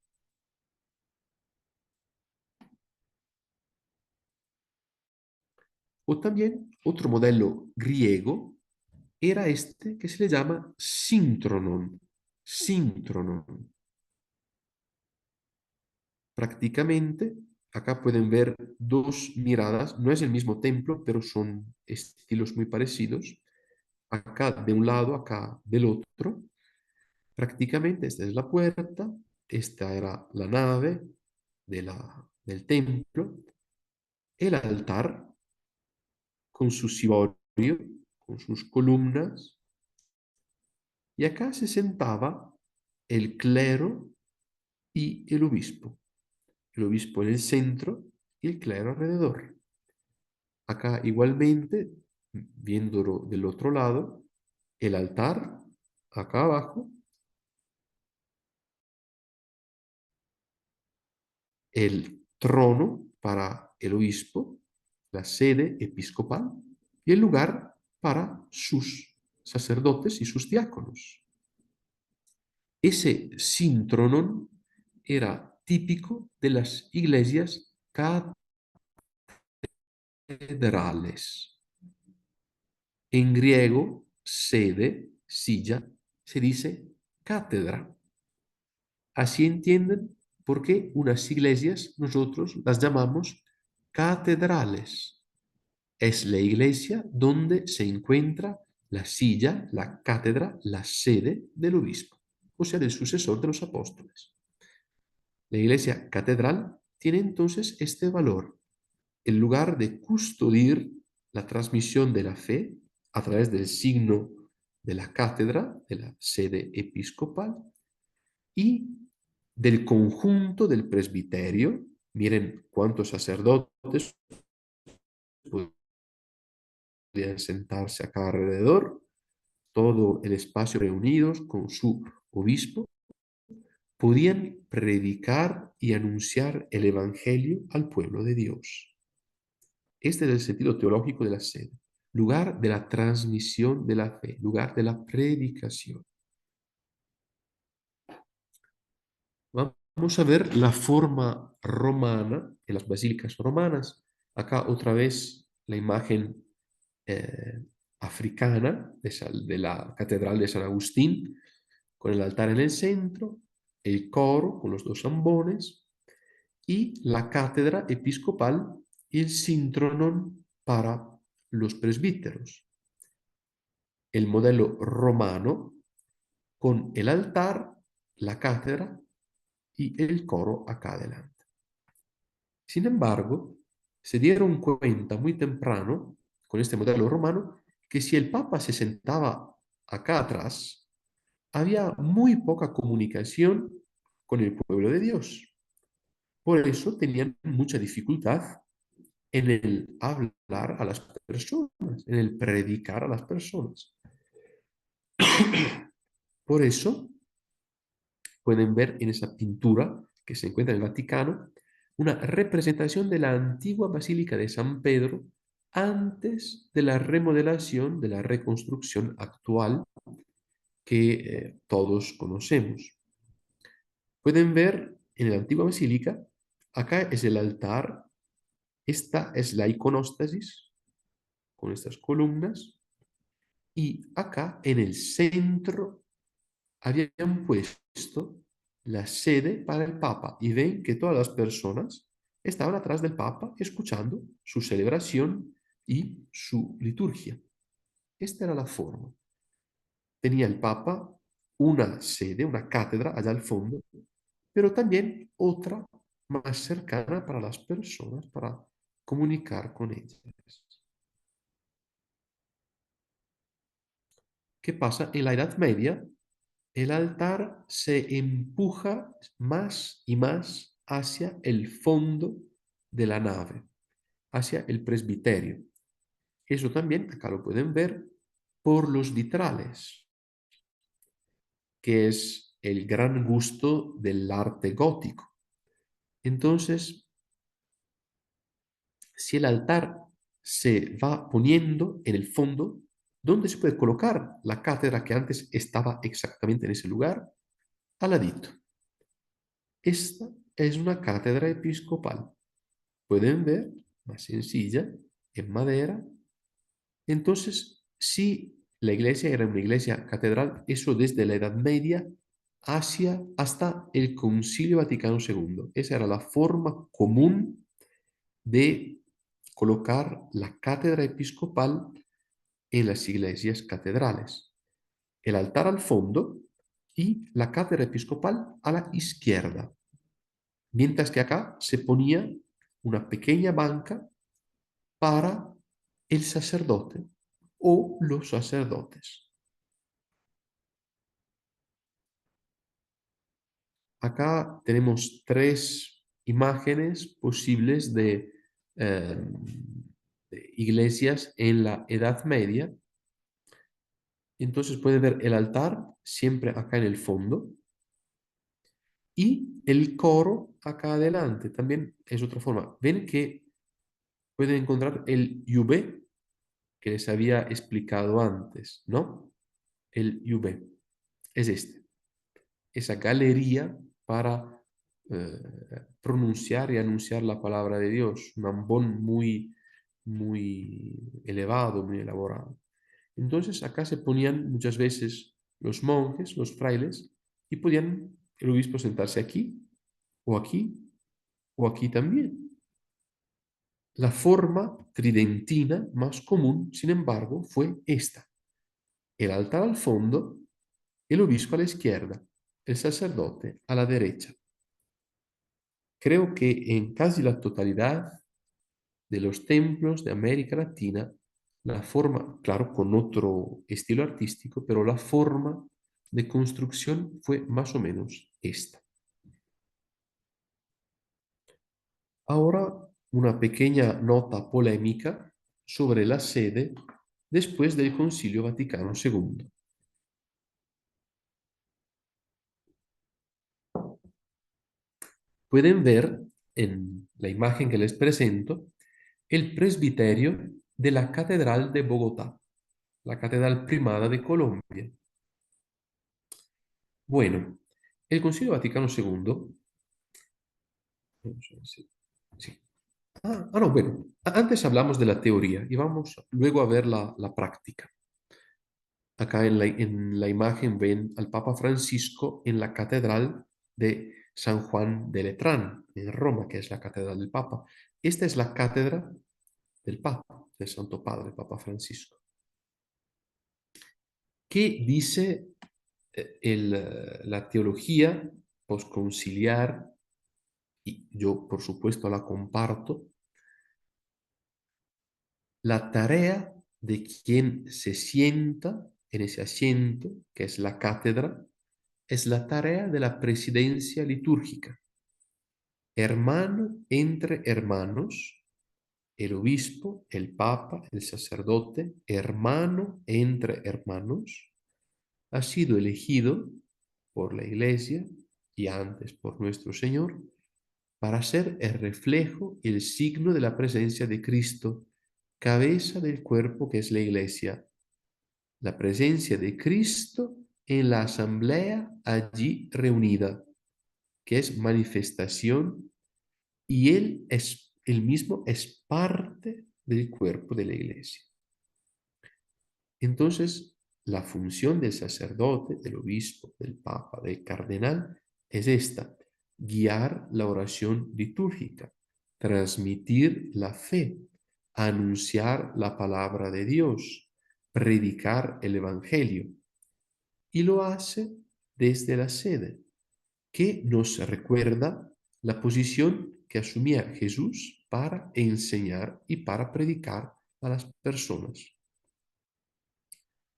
O también otro modelo griego era este que se le llama syntronon. Syntronon. Prácticamente, acá pueden ver dos miradas, no es el mismo templo, pero son estilos muy parecidos. Acá de un lado, acá del otro. Prácticamente esta es la puerta, esta era la nave del templo, el altar con su ciborio, con sus columnas, y acá se sentaba el clero y el obispo en el centro y el clero alrededor. Acá igualmente, viéndolo del otro lado, el altar acá abajo, el trono para el obispo, la sede episcopal y el lugar para sus sacerdotes y sus diáconos. Ese síntronon era típico de las iglesias catedrales. En griego, sede, silla, se dice cátedra. Así entienden por qué unas iglesias nosotros las llamamos catedrales. Es la iglesia donde se encuentra la silla, la cátedra, la sede del obispo, o sea, del sucesor de los apóstoles. La iglesia catedral tiene entonces este valor, el lugar de custodiar la transmisión de la fe a través del signo de la cátedra, de la sede episcopal, y del conjunto del presbiterio. Miren cuántos sacerdotes podían sentarse acá alrededor, todo el espacio reunidos con su obispo, podían predicar y anunciar el Evangelio al pueblo de Dios. Este es el sentido teológico de la sede, lugar de la transmisión de la fe, lugar de la predicación. Vamos a ver la forma romana en las basílicas romanas. Acá otra vez la imagen eh, africana de la Catedral de San Agustín, con el altar en el centro, el coro con los dos ambones y la cátedra episcopal y el syntronon para los presbíteros. El modelo romano con el altar, la cátedra y el coro acá adelante. Sin embargo, se dieron cuenta muy temprano, con este modelo romano, que si el Papa se sentaba acá atrás, había muy poca comunicación con el pueblo de Dios. Por eso tenían mucha dificultad en el hablar a las personas, en el predicar a las personas. Por eso pueden ver en esa pintura que se encuentra en el Vaticano una representación de la antigua Basílica de San Pedro antes de la remodelación, de la reconstrucción actual que todos conocemos. Pueden ver en la antigua basílica, acá es el altar, esta es la iconostasis con estas columnas y acá en el centro habían puesto la sede para el Papa y ven que todas las personas estaban atrás del Papa escuchando su celebración y su liturgia. Esta era la forma. tenía el Papa una sede, una cátedra allá al fondo, pero también otra más cercana para las personas, para comunicar con ellas. ¿Qué pasa? En la Edad Media, el altar se empuja más y más hacia el fondo de la nave, hacia el presbiterio. Eso también, acá lo pueden ver, por los vitrales, que es el gran gusto del arte gótico. Entonces, si el altar se va poniendo en el fondo, ¿dónde se puede colocar la cátedra que antes estaba exactamente en ese lugar? Al ladito. Esta es una cátedra episcopal. Pueden ver, más sencilla, en madera. Entonces, si la iglesia era una iglesia catedral, eso desde la Edad Media hasta el Concilio Vaticano II. Esa era la forma común de colocar la cátedra episcopal en las iglesias catedrales. El altar al fondo y la cátedra episcopal a la izquierda. Mientras que acá se ponía una pequeña banca para el sacerdote o los sacerdotes. Acá tenemos tres imágenes posibles de iglesias en la Edad Media. Entonces pueden ver el altar siempre acá en el fondo y el coro acá adelante. También es otra forma. Ven que pueden encontrar el Yubé que les había explicado antes, ¿no? El Yubé es este. Esa galería para pronunciar y anunciar la palabra de Dios, un ambón muy elevado, muy elaborado. Entonces acá se ponían muchas veces los monjes, los frailes, y podían el obispo sentarse aquí, o aquí, o aquí también. La forma tridentina más común, sin embargo, fue esta. El altar al fondo, el obispo a la izquierda, el sacerdote a la derecha. Creo que en casi la totalidad de los templos de América Latina, la forma, claro, con otro estilo artístico, pero la forma de construcción fue más o menos esta. Ahora, una pequeña nota polémica sobre la sede después del Concilio Vaticano II. Pueden ver en la imagen que les presento el presbiterio de la Catedral de Bogotá, la Catedral Primada de Colombia. Bueno, el Concilio Vaticano II, vamos a ver sí. No, bueno, antes hablamos de la teoría y vamos luego a ver la práctica. Acá en la imagen ven al Papa Francisco en la Catedral de San Juan de Letrán, en Roma, que es la Catedral del Papa. Esta es la cátedra del Papa, del Santo Padre, Papa Francisco. ¿Qué dice la teología posconciliar? Y yo, por supuesto, la comparto. La tarea de quien se sienta en ese asiento, que es la cátedra, es la tarea de la presidencia litúrgica. Hermano entre hermanos, el obispo, el papa, el sacerdote, hermano entre hermanos, ha sido elegido por la Iglesia y antes por nuestro Señor para ser el reflejo y el signo de la presencia de Cristo, cabeza del cuerpo que es la Iglesia. La presencia de Cristo en la asamblea allí reunida, que es manifestación, y él mismo es parte del cuerpo de la Iglesia. Entonces, la función del sacerdote, del obispo, del papa, del cardenal, es esta: guiar la oración litúrgica, transmitir la fe, anunciar la palabra de Dios, predicar el Evangelio. y lo hace desde la sede, que nos recuerda la posición que asumía Jesús para enseñar y para predicar a las personas.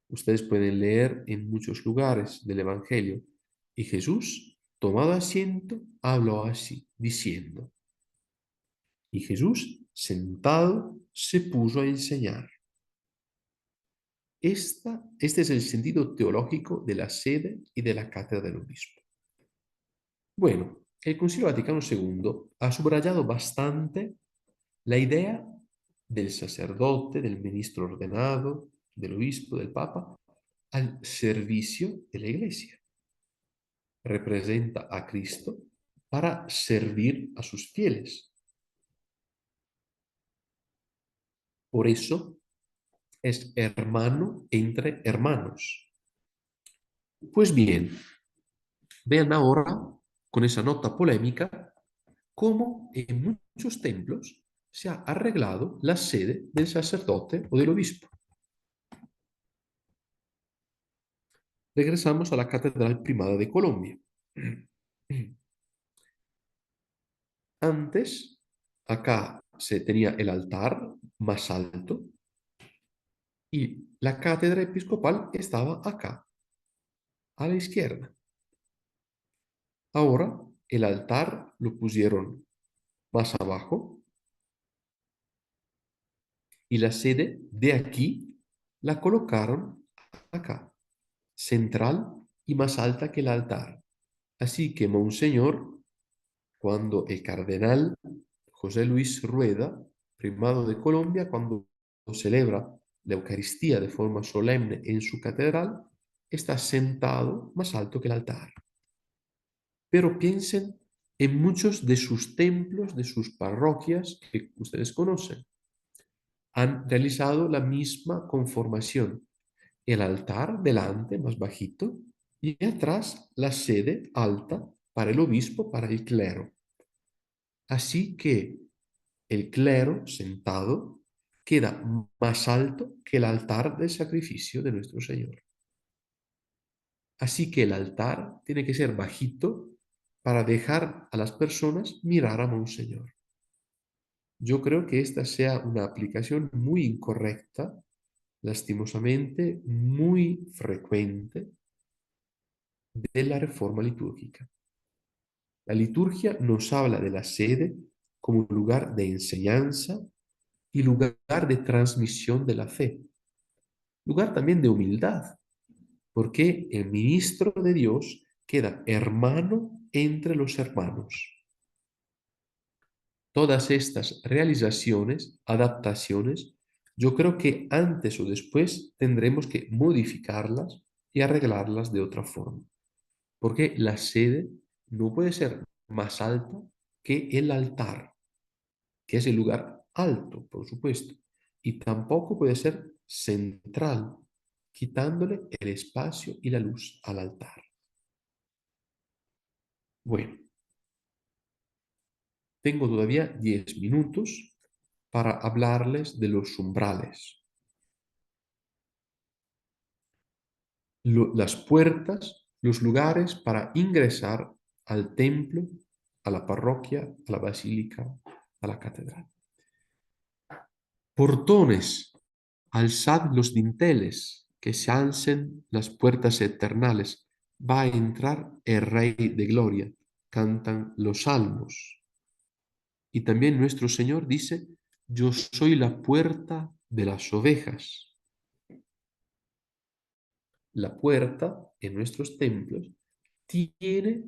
Ustedes pueden leer en muchos lugares del Evangelio, y Jesús, tomado asiento, habló así, diciendo, y Jesús, sentado, se puso a enseñar. Este es el sentido teológico de la sede y de la cátedra del obispo. Bueno, el Concilio Vaticano II ha subrayado bastante la idea del sacerdote, del ministro ordenado, del obispo, del papa, al servicio de la Iglesia. Representa a Cristo para servir a sus fieles. Por eso es hermano entre hermanos. Pues bien, vean ahora, con esa nota polémica, cómo en muchos templos se ha arreglado la sede del sacerdote o del obispo. Regresamos a la Catedral Primada de Colombia. Antes, acá se tenía el altar más alto y la cátedra episcopal estaba acá, a la izquierda. Ahora el altar lo pusieron más abajo y la sede de aquí la colocaron acá, central y más alta que el altar. Así que Monseñor, cuando el cardenal José Luis Rueda, primado de Colombia, cuando celebra la Eucaristía de forma solemne en su catedral, está sentado más alto que el altar. Pero piensen en muchos de sus templos, de sus parroquias que ustedes conocen. Han realizado la misma conformación. El altar delante, más bajito, y atrás la sede alta para el obispo, para el clero. Así que el clero sentado queda más alto que el altar del sacrificio de nuestro Señor. Así que el altar tiene que ser bajito para dejar a las personas mirar a Monseñor. Yo creo que esta sea una aplicación muy incorrecta, lastimosamente muy frecuente, de la reforma litúrgica. La liturgia nos habla de la sede como lugar de enseñanza y lugar de transmisión de la fe, lugar también de humildad, porque el ministro de Dios queda hermano entre los hermanos. Todas estas realizaciones, adaptaciones, yo creo que antes o después tendremos que modificarlas y arreglarlas de otra forma, porque la sede no puede ser más alta que el altar, que es el lugar alto, por supuesto, y tampoco puede ser central, quitándole el espacio y la luz al altar. Bueno, tengo todavía 10 minutos para hablarles de los umbrales. Las puertas, los lugares para ingresar al templo, a la parroquia, a la basílica, a la catedral. Portones, alzad los dinteles, que se alcen las puertas eternales. Va a entrar el Rey de Gloria, cantan los salmos. Y también nuestro Señor dice, yo soy la puerta de las ovejas. La puerta en nuestros templos tiene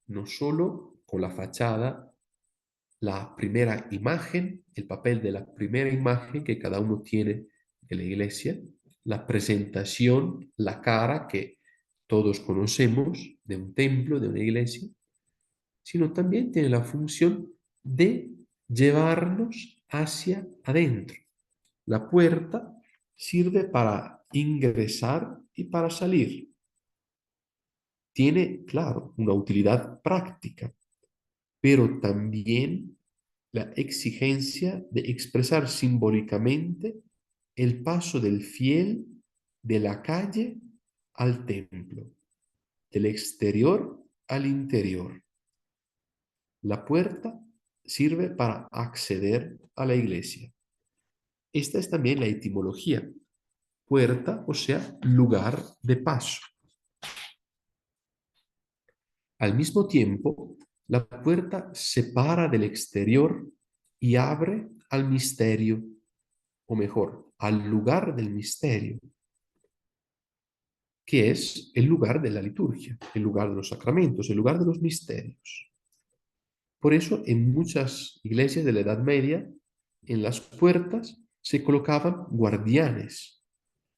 no solo con la fachada la primera imagen, el papel de la primera imagen que cada uno tiene de la iglesia, la presentación, la cara que todos conocemos de un templo, de una iglesia, sino también tiene la función de llevarnos hacia adentro. La puerta sirve para ingresar y para salir. Tiene, claro, una utilidad práctica, pero también la exigencia de expresar simbólicamente el paso del fiel de la calle al templo, del exterior al interior. La puerta sirve para acceder a la iglesia. Esta es también la etimología. Puerta, o sea, lugar de paso. Al mismo tiempo, la puerta separa del exterior y abre al misterio, o mejor, al lugar del misterio, que es el lugar de la liturgia, el lugar de los sacramentos, el lugar de los misterios. Por eso, en muchas iglesias de la Edad Media, en las puertas se colocaban guardianes,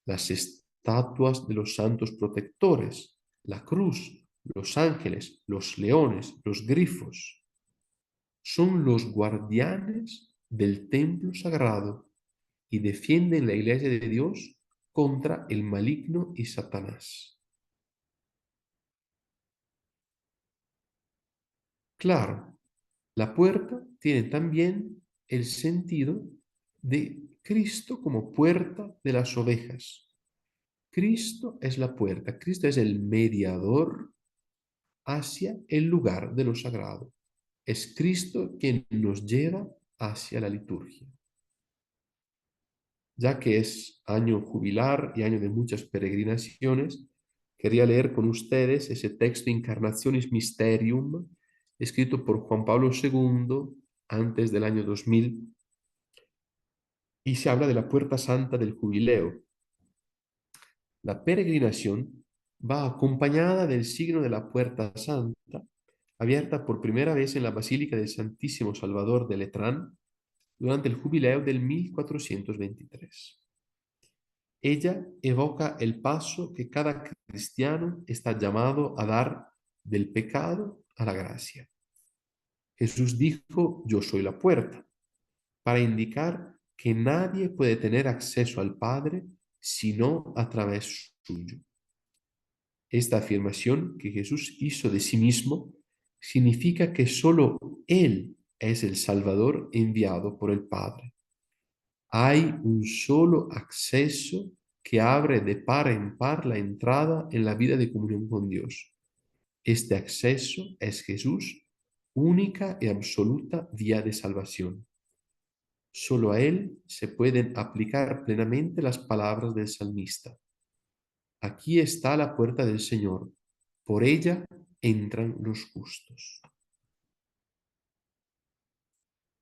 las estatuas de los santos protectores, la cruz, los ángeles, los leones, los grifos. Son los guardianes del templo sagrado y defienden la iglesia de Dios contra el maligno y Satanás. Claro, la puerta tiene también el sentido de Cristo como puerta de las ovejas. Cristo es la puerta, Cristo es el mediador hacia el lugar de lo sagrado. Es Cristo quien nos lleva hacia la liturgia. Ya que es año jubilar y año de muchas peregrinaciones, quería leer con ustedes ese texto Incarnationis Mysterium, escrito por Juan Pablo II antes del año 2000, y se habla de la puerta santa del jubileo. La peregrinación va acompañada del signo de la puerta santa, abierta por primera vez en la Basílica del Santísimo Salvador de Letrán durante el jubileo del 1423. Ella evoca el paso que cada cristiano está llamado a dar del pecado a la gracia. Jesús dijo, yo soy la puerta, para indicar que nadie puede tener acceso al Padre sino a través suyo. Esta afirmación que Jesús hizo de sí mismo significa que solo Él es el Salvador enviado por el Padre. Hay un solo acceso que abre de par en par la entrada en la vida de comunión con Dios. Este acceso es Jesús, única y absoluta vía de salvación. Solo a Él se pueden aplicar plenamente las palabras del salmista. Aquí está la puerta del Señor, por ella entran los justos.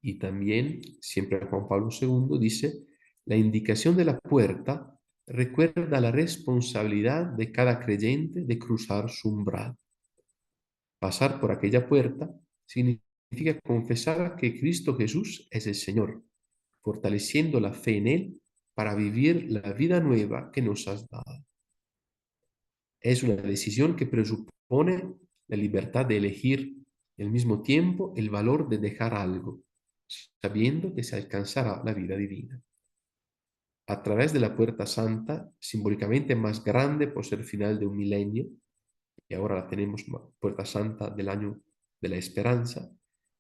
Y también, siempre Juan Pablo II dice, la indicación de la puerta recuerda la responsabilidad de cada creyente de cruzar su umbral. Pasar por aquella puerta significa confesar que Cristo Jesús es el Señor, fortaleciendo la fe en Él para vivir la vida nueva que nos has dado. Es una decisión que presupone la libertad de elegir y al mismo tiempo el valor de dejar algo, sabiendo que se alcanzará la vida divina. A través de la puerta santa, simbólicamente más grande por ser final de un milenio, y ahora la tenemos puerta santa del año de la esperanza,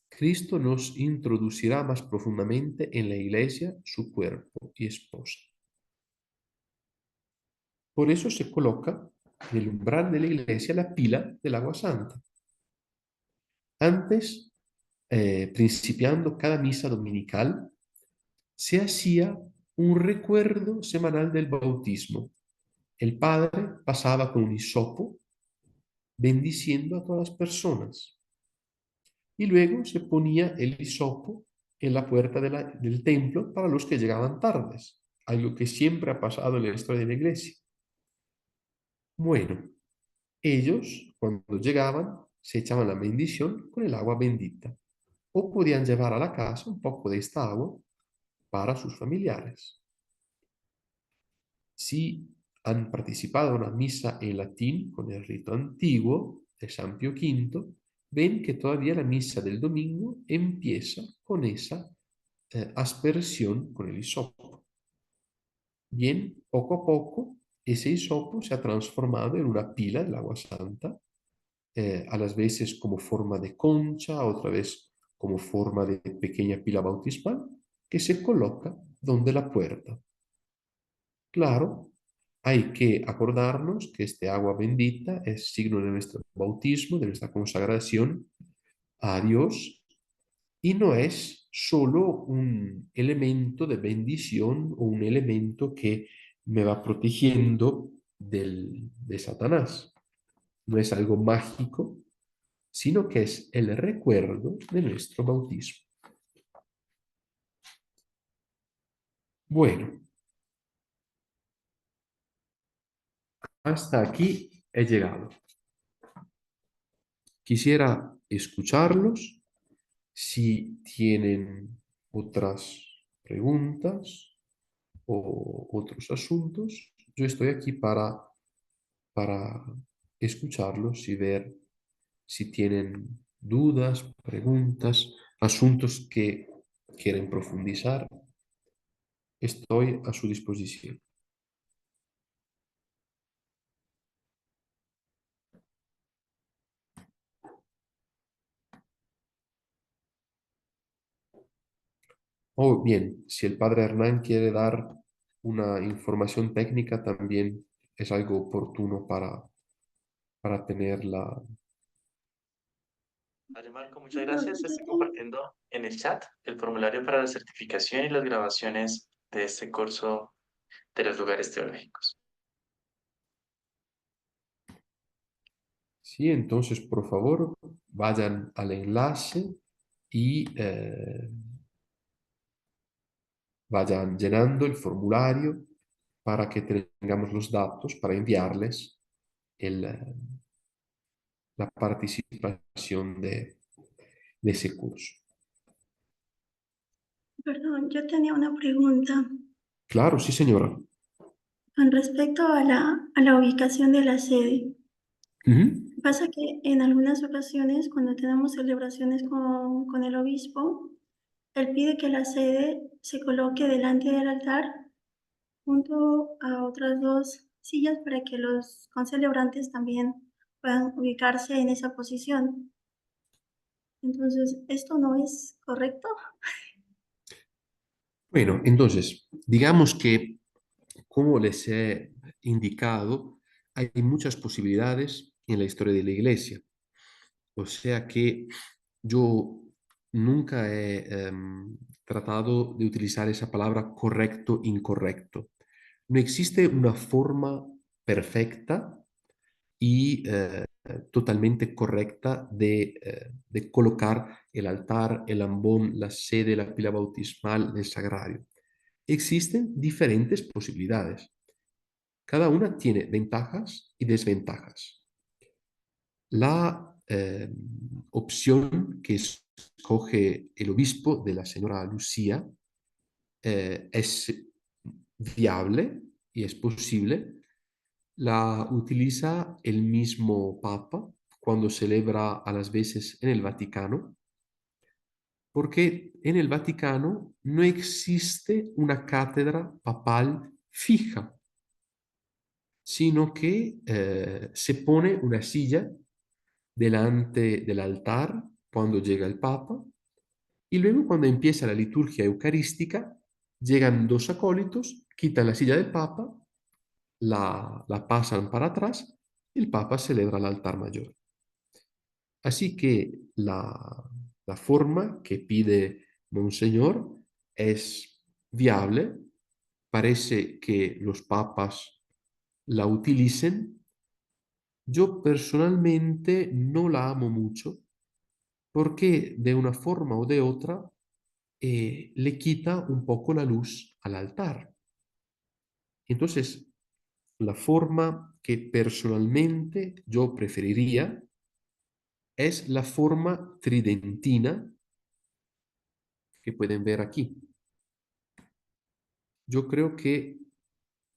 Cristo nos introducirá más profundamente en la iglesia, su cuerpo y esposa. Por eso se coloca en el umbral de la iglesia la pila del agua santa. Antes, principiando cada misa dominical, se hacía un recuerdo semanal del bautismo. El padre pasaba con un hisopo bendiciendo a todas las personas y luego se ponía el hisopo en la puerta del templo para los que llegaban tardes, algo que siempre ha pasado en la historia de la iglesia. Bueno, ellos cuando llegaban se echaban la bendición con el agua bendita o podían llevar a la casa un poco de esta agua para sus familiares. Si han participado en una misa en latín con el rito antiguo de San Pío V, ven que todavía la misa del domingo empieza con esa aspersión con el hisopo. Bien, poco a poco, ese hisopo se ha transformado en una pila del agua santa, a las veces como forma de concha, otra vez como forma de pequeña pila bautismal, que se coloca donde la puerta. Claro, hay que acordarnos que este agua bendita es signo de nuestro bautismo, de nuestra consagración a Dios, y no es solo un elemento de bendición o un elemento que me va protegiendo de Satanás. No es algo mágico, sino que es el recuerdo de nuestro bautismo. Bueno, hasta aquí he llegado. Quisiera escucharlos. Si tienen otras preguntas o otros asuntos, yo estoy aquí para escucharlos y ver si tienen dudas, preguntas, asuntos que quieren profundizar. Estoy a su disposición. O bien, si el padre Hernán quiere dar una información técnica, también es algo oportuno para tenerla. Vale, Marco, muchas gracias. Estoy compartiendo en el chat el formulario para la certificación y las grabaciones de este curso de los lugares teológicos. Sí, entonces, por favor, vayan al enlace y vayan llenando el formulario para que tengamos los datos para enviarles la participación de ese curso. Perdón, yo tenía una pregunta Claro, sí, señora. con respecto a la ubicación de la sede. Ujú. Pasa que en algunas ocasiones, cuando tenemos celebraciones con el obispo, él pide que la sede se coloque delante del altar junto a otras dos sillas para que los concelebrantes también puedan ubicarse en esa posición. Entonces, ¿esto no es correcto? Bueno, entonces, digamos que, como les he indicado, hay muchas posibilidades en la historia de la Iglesia. O sea que yo nunca he tratado de utilizar esa palabra correcto, incorrecto. No existe una forma perfecta y totalmente correcta de colocar el altar, el ambón, la sede, la pila bautismal del sagrario. Existen diferentes posibilidades. Cada una tiene ventajas y desventajas. La opción que escoge el obispo de la señora Lucía es viable y es posible. La utiliza el mismo Papa cuando celebra a las veces en el Vaticano, porque en el Vaticano no existe una cátedra papal fija, sino que se pone una silla delante del altar cuando llega el Papa y luego cuando empieza la liturgia eucarística llegan dos acólitos, quitan la silla del Papa, la pasan para atrás y el Papa celebra el altar mayor. Así que la forma que pide Monseñor es viable, parece que los papas la utilicen. Yo personalmente no la amo mucho porque de una forma o de otra le quita un poco la luz al altar. Entonces, la forma que personalmente yo preferiría es la forma tridentina que pueden ver aquí. Yo creo que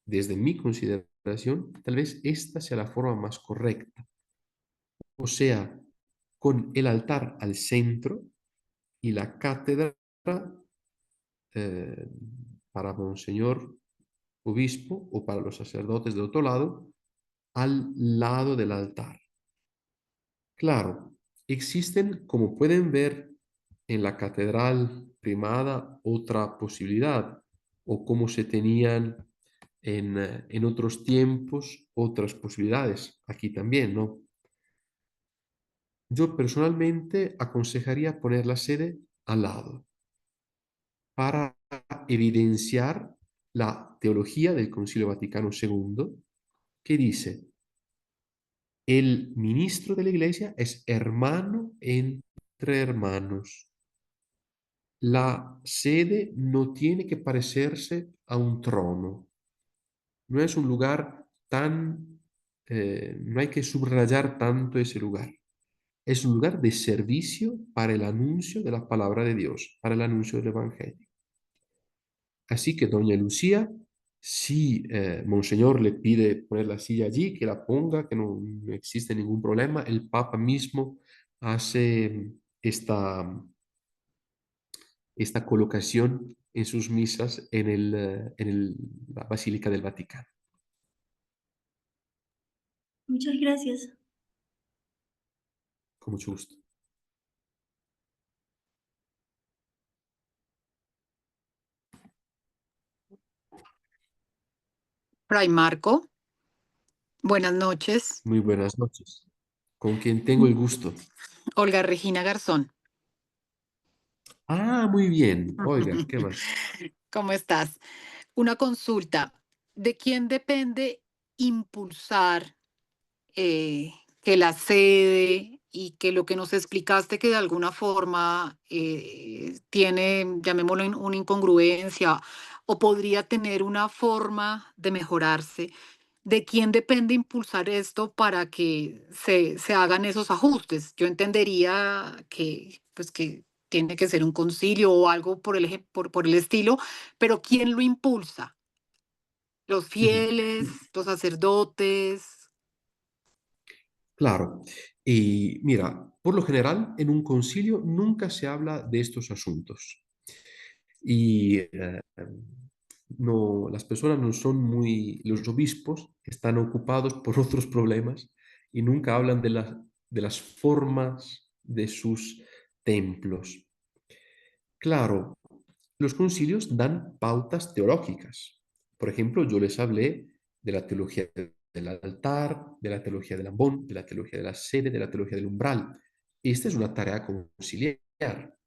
desde mi consideración, tal vez esta sea la forma más correcta. O sea, con el altar al centro y la cátedra eh, para Monseñor Obispo o para los sacerdotes del otro lado, al lado del altar. Claro, existen, como pueden ver en la catedral primada, otra posibilidad, o como se tenían en otros tiempos otras posibilidades. Aquí también, ¿no? Yo personalmente aconsejaría poner la sede al lado para evidenciar la teología del Concilio Vaticano II, que dice, el ministro de la Iglesia es hermano entre hermanos. La sede no tiene que parecerse a un trono. No es un lugar no hay que subrayar tanto ese lugar. Es un lugar de servicio para el anuncio de la palabra de Dios, para el anuncio del Evangelio. Así que doña Lucía, si Monseñor le pide poner la silla allí, que la ponga, que no existe ningún problema. El Papa mismo hace esta colocación en sus misas en la Basílica del Vaticano. Muchas gracias. Con mucho gusto. Fray Marco, buenas noches. Muy buenas noches. ¿Con quién tengo el gusto? Olga Regina Garzón. Ah, muy bien. Oiga, ¿qué más? ¿Cómo estás? Una consulta. ¿De quién depende impulsar que la sede y que lo que nos explicaste que de alguna forma tiene, llamémoslo, una incongruencia o podría tener una forma de mejorarse? ¿De quién depende impulsar esto para que se hagan esos ajustes? Yo entendería que, pues, que tiene que ser un concilio o algo por el estilo, pero ¿quién lo impulsa? ¿Los fieles, los sacerdotes? Claro. Y mira, por lo general, en un concilio nunca se habla de estos asuntos. Y no, las personas no son los obispos están ocupados por otros problemas y nunca hablan de las formas de sus templos. Claro, los concilios dan pautas teológicas. Por ejemplo, yo les hablé de la teología del altar, de la teología del ambón, de la teología de la sede, de la teología del umbral. Esta es una tarea conciliar,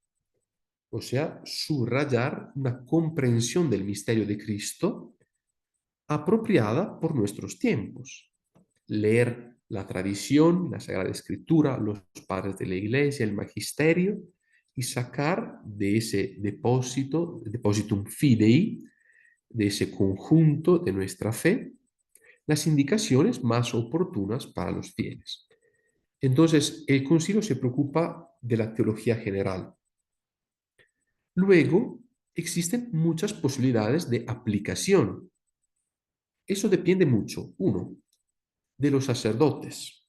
o sea, subrayar una comprensión del misterio de Cristo apropiada por nuestros tiempos. Leer la tradición, la Sagrada Escritura, los padres de la Iglesia, el magisterio, y sacar de ese depósito, depositum fidei, de ese conjunto de nuestra fe, las indicaciones más oportunas para los fieles. Entonces, el concilio se preocupa de la teología general. Luego, existen muchas posibilidades de aplicación. Eso depende mucho, uno, de los sacerdotes.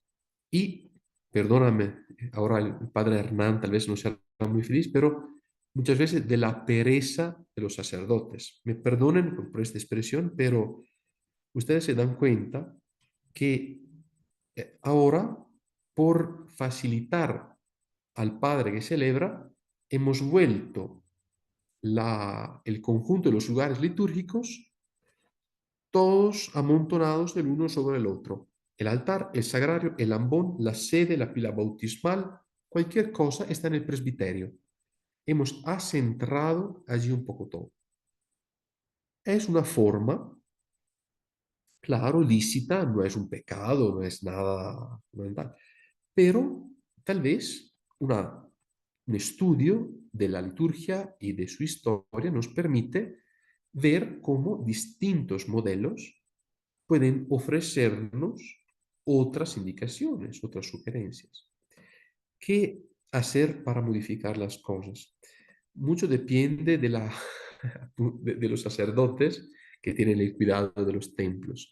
Y, perdóname, ahora el padre Hernán tal vez no sea muy feliz, pero muchas veces de la pereza de los sacerdotes. Me perdonen por esta expresión, pero ustedes se dan cuenta que ahora, por facilitar al padre que celebra, hemos vuelto el conjunto de los lugares litúrgicos todos amontonados del uno sobre el otro. El altar, el sagrario, el ambón, la sede, la pila bautismal, cualquier cosa está en el presbiterio. Hemos acentrado allí un poco todo. Es una forma, claro, lícita, no es un pecado, no es nada fundamental, pero tal vez un estudio de la liturgia y de su historia nos permite ver cómo distintos modelos pueden ofrecernos otras indicaciones, otras sugerencias. ¿Qué hacer para modificar las cosas? Mucho depende de los sacerdotes que tienen el cuidado de los templos.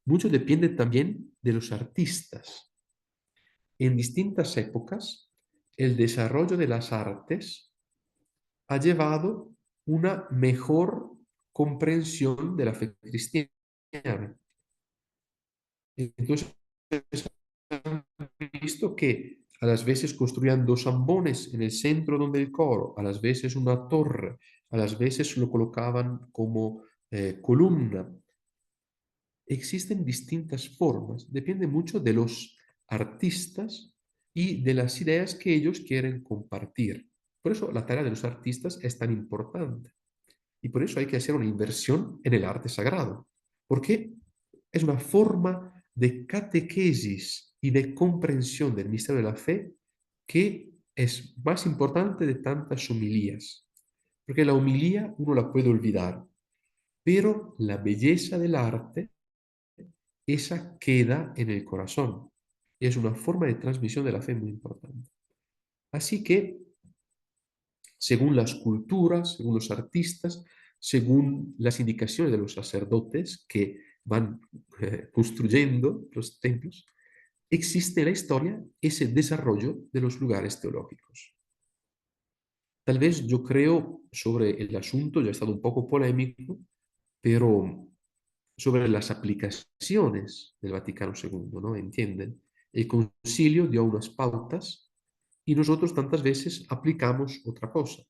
Mucho depende también de los artistas. En distintas épocas, el desarrollo de las artes ha llevado una mejor comprensión de la fe cristiana. Entonces, han visto que a las veces construían dos ambones en el centro donde el coro, a las veces una torre, a las veces lo colocaban como columna. existen distintas formas, depende mucho de los artistas y de las ideas que ellos quieren compartir. Por eso la tarea de los artistas es tan importante. Y por eso hay que hacer una inversión en el arte sagrado, porque es una forma de catequesis y de comprensión del misterio de la fe que es más importante de tantas homilías. Porque la homilía uno la puede olvidar, pero la belleza del arte, esa queda en el corazón. Es una forma de transmisión de la fe muy importante. Así que, según las culturas, según los artistas, según las indicaciones de los sacerdotes que van construyendo los templos, existe en la historia ese desarrollo de los lugares teológicos. Tal vez yo creo sobre el asunto, ya ha estado un poco polémico, pero sobre las aplicaciones del Vaticano II, ¿no? ¿Entienden? El concilio dio unas pautas y nosotros tantas veces aplicamos otra cosa.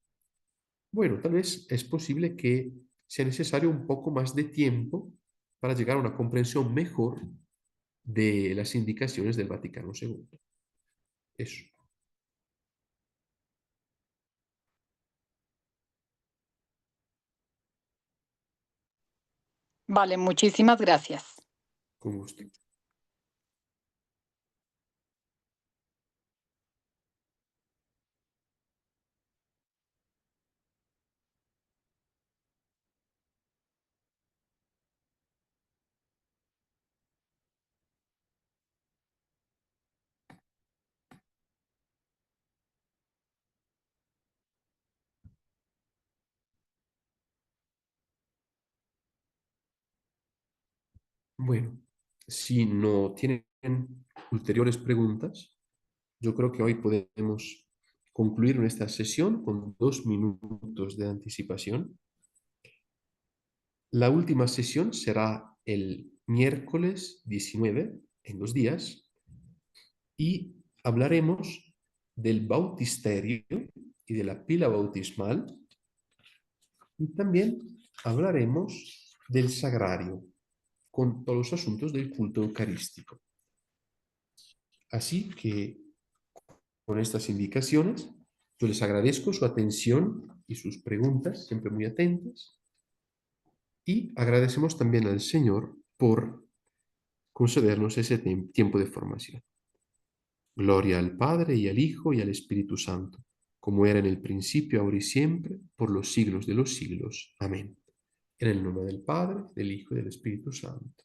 Bueno, tal vez es posible que sea necesario un poco más de tiempo para llegar a una comprensión mejor de las indicaciones del Vaticano II. Eso, Vale, muchísimas gracias. con gusto. Bueno, si no tienen ulteriores preguntas, yo creo que hoy podemos concluir nuestra sesión con 2 minutos de anticipación. La última sesión será el miércoles 19, en 2 días, y hablaremos del bautisterio y de la pila bautismal, y también hablaremos del sagrario, con todos los asuntos del culto eucarístico. Así que, con estas indicaciones, yo les agradezco su atención y sus preguntas, siempre muy atentas, y agradecemos también al Señor por concedernos ese tiempo de formación. Gloria al Padre y al Hijo y al Espíritu Santo, como era en el principio, ahora y siempre, por los siglos de los siglos. Amén. En el nombre del Padre, del Hijo y del Espíritu Santo.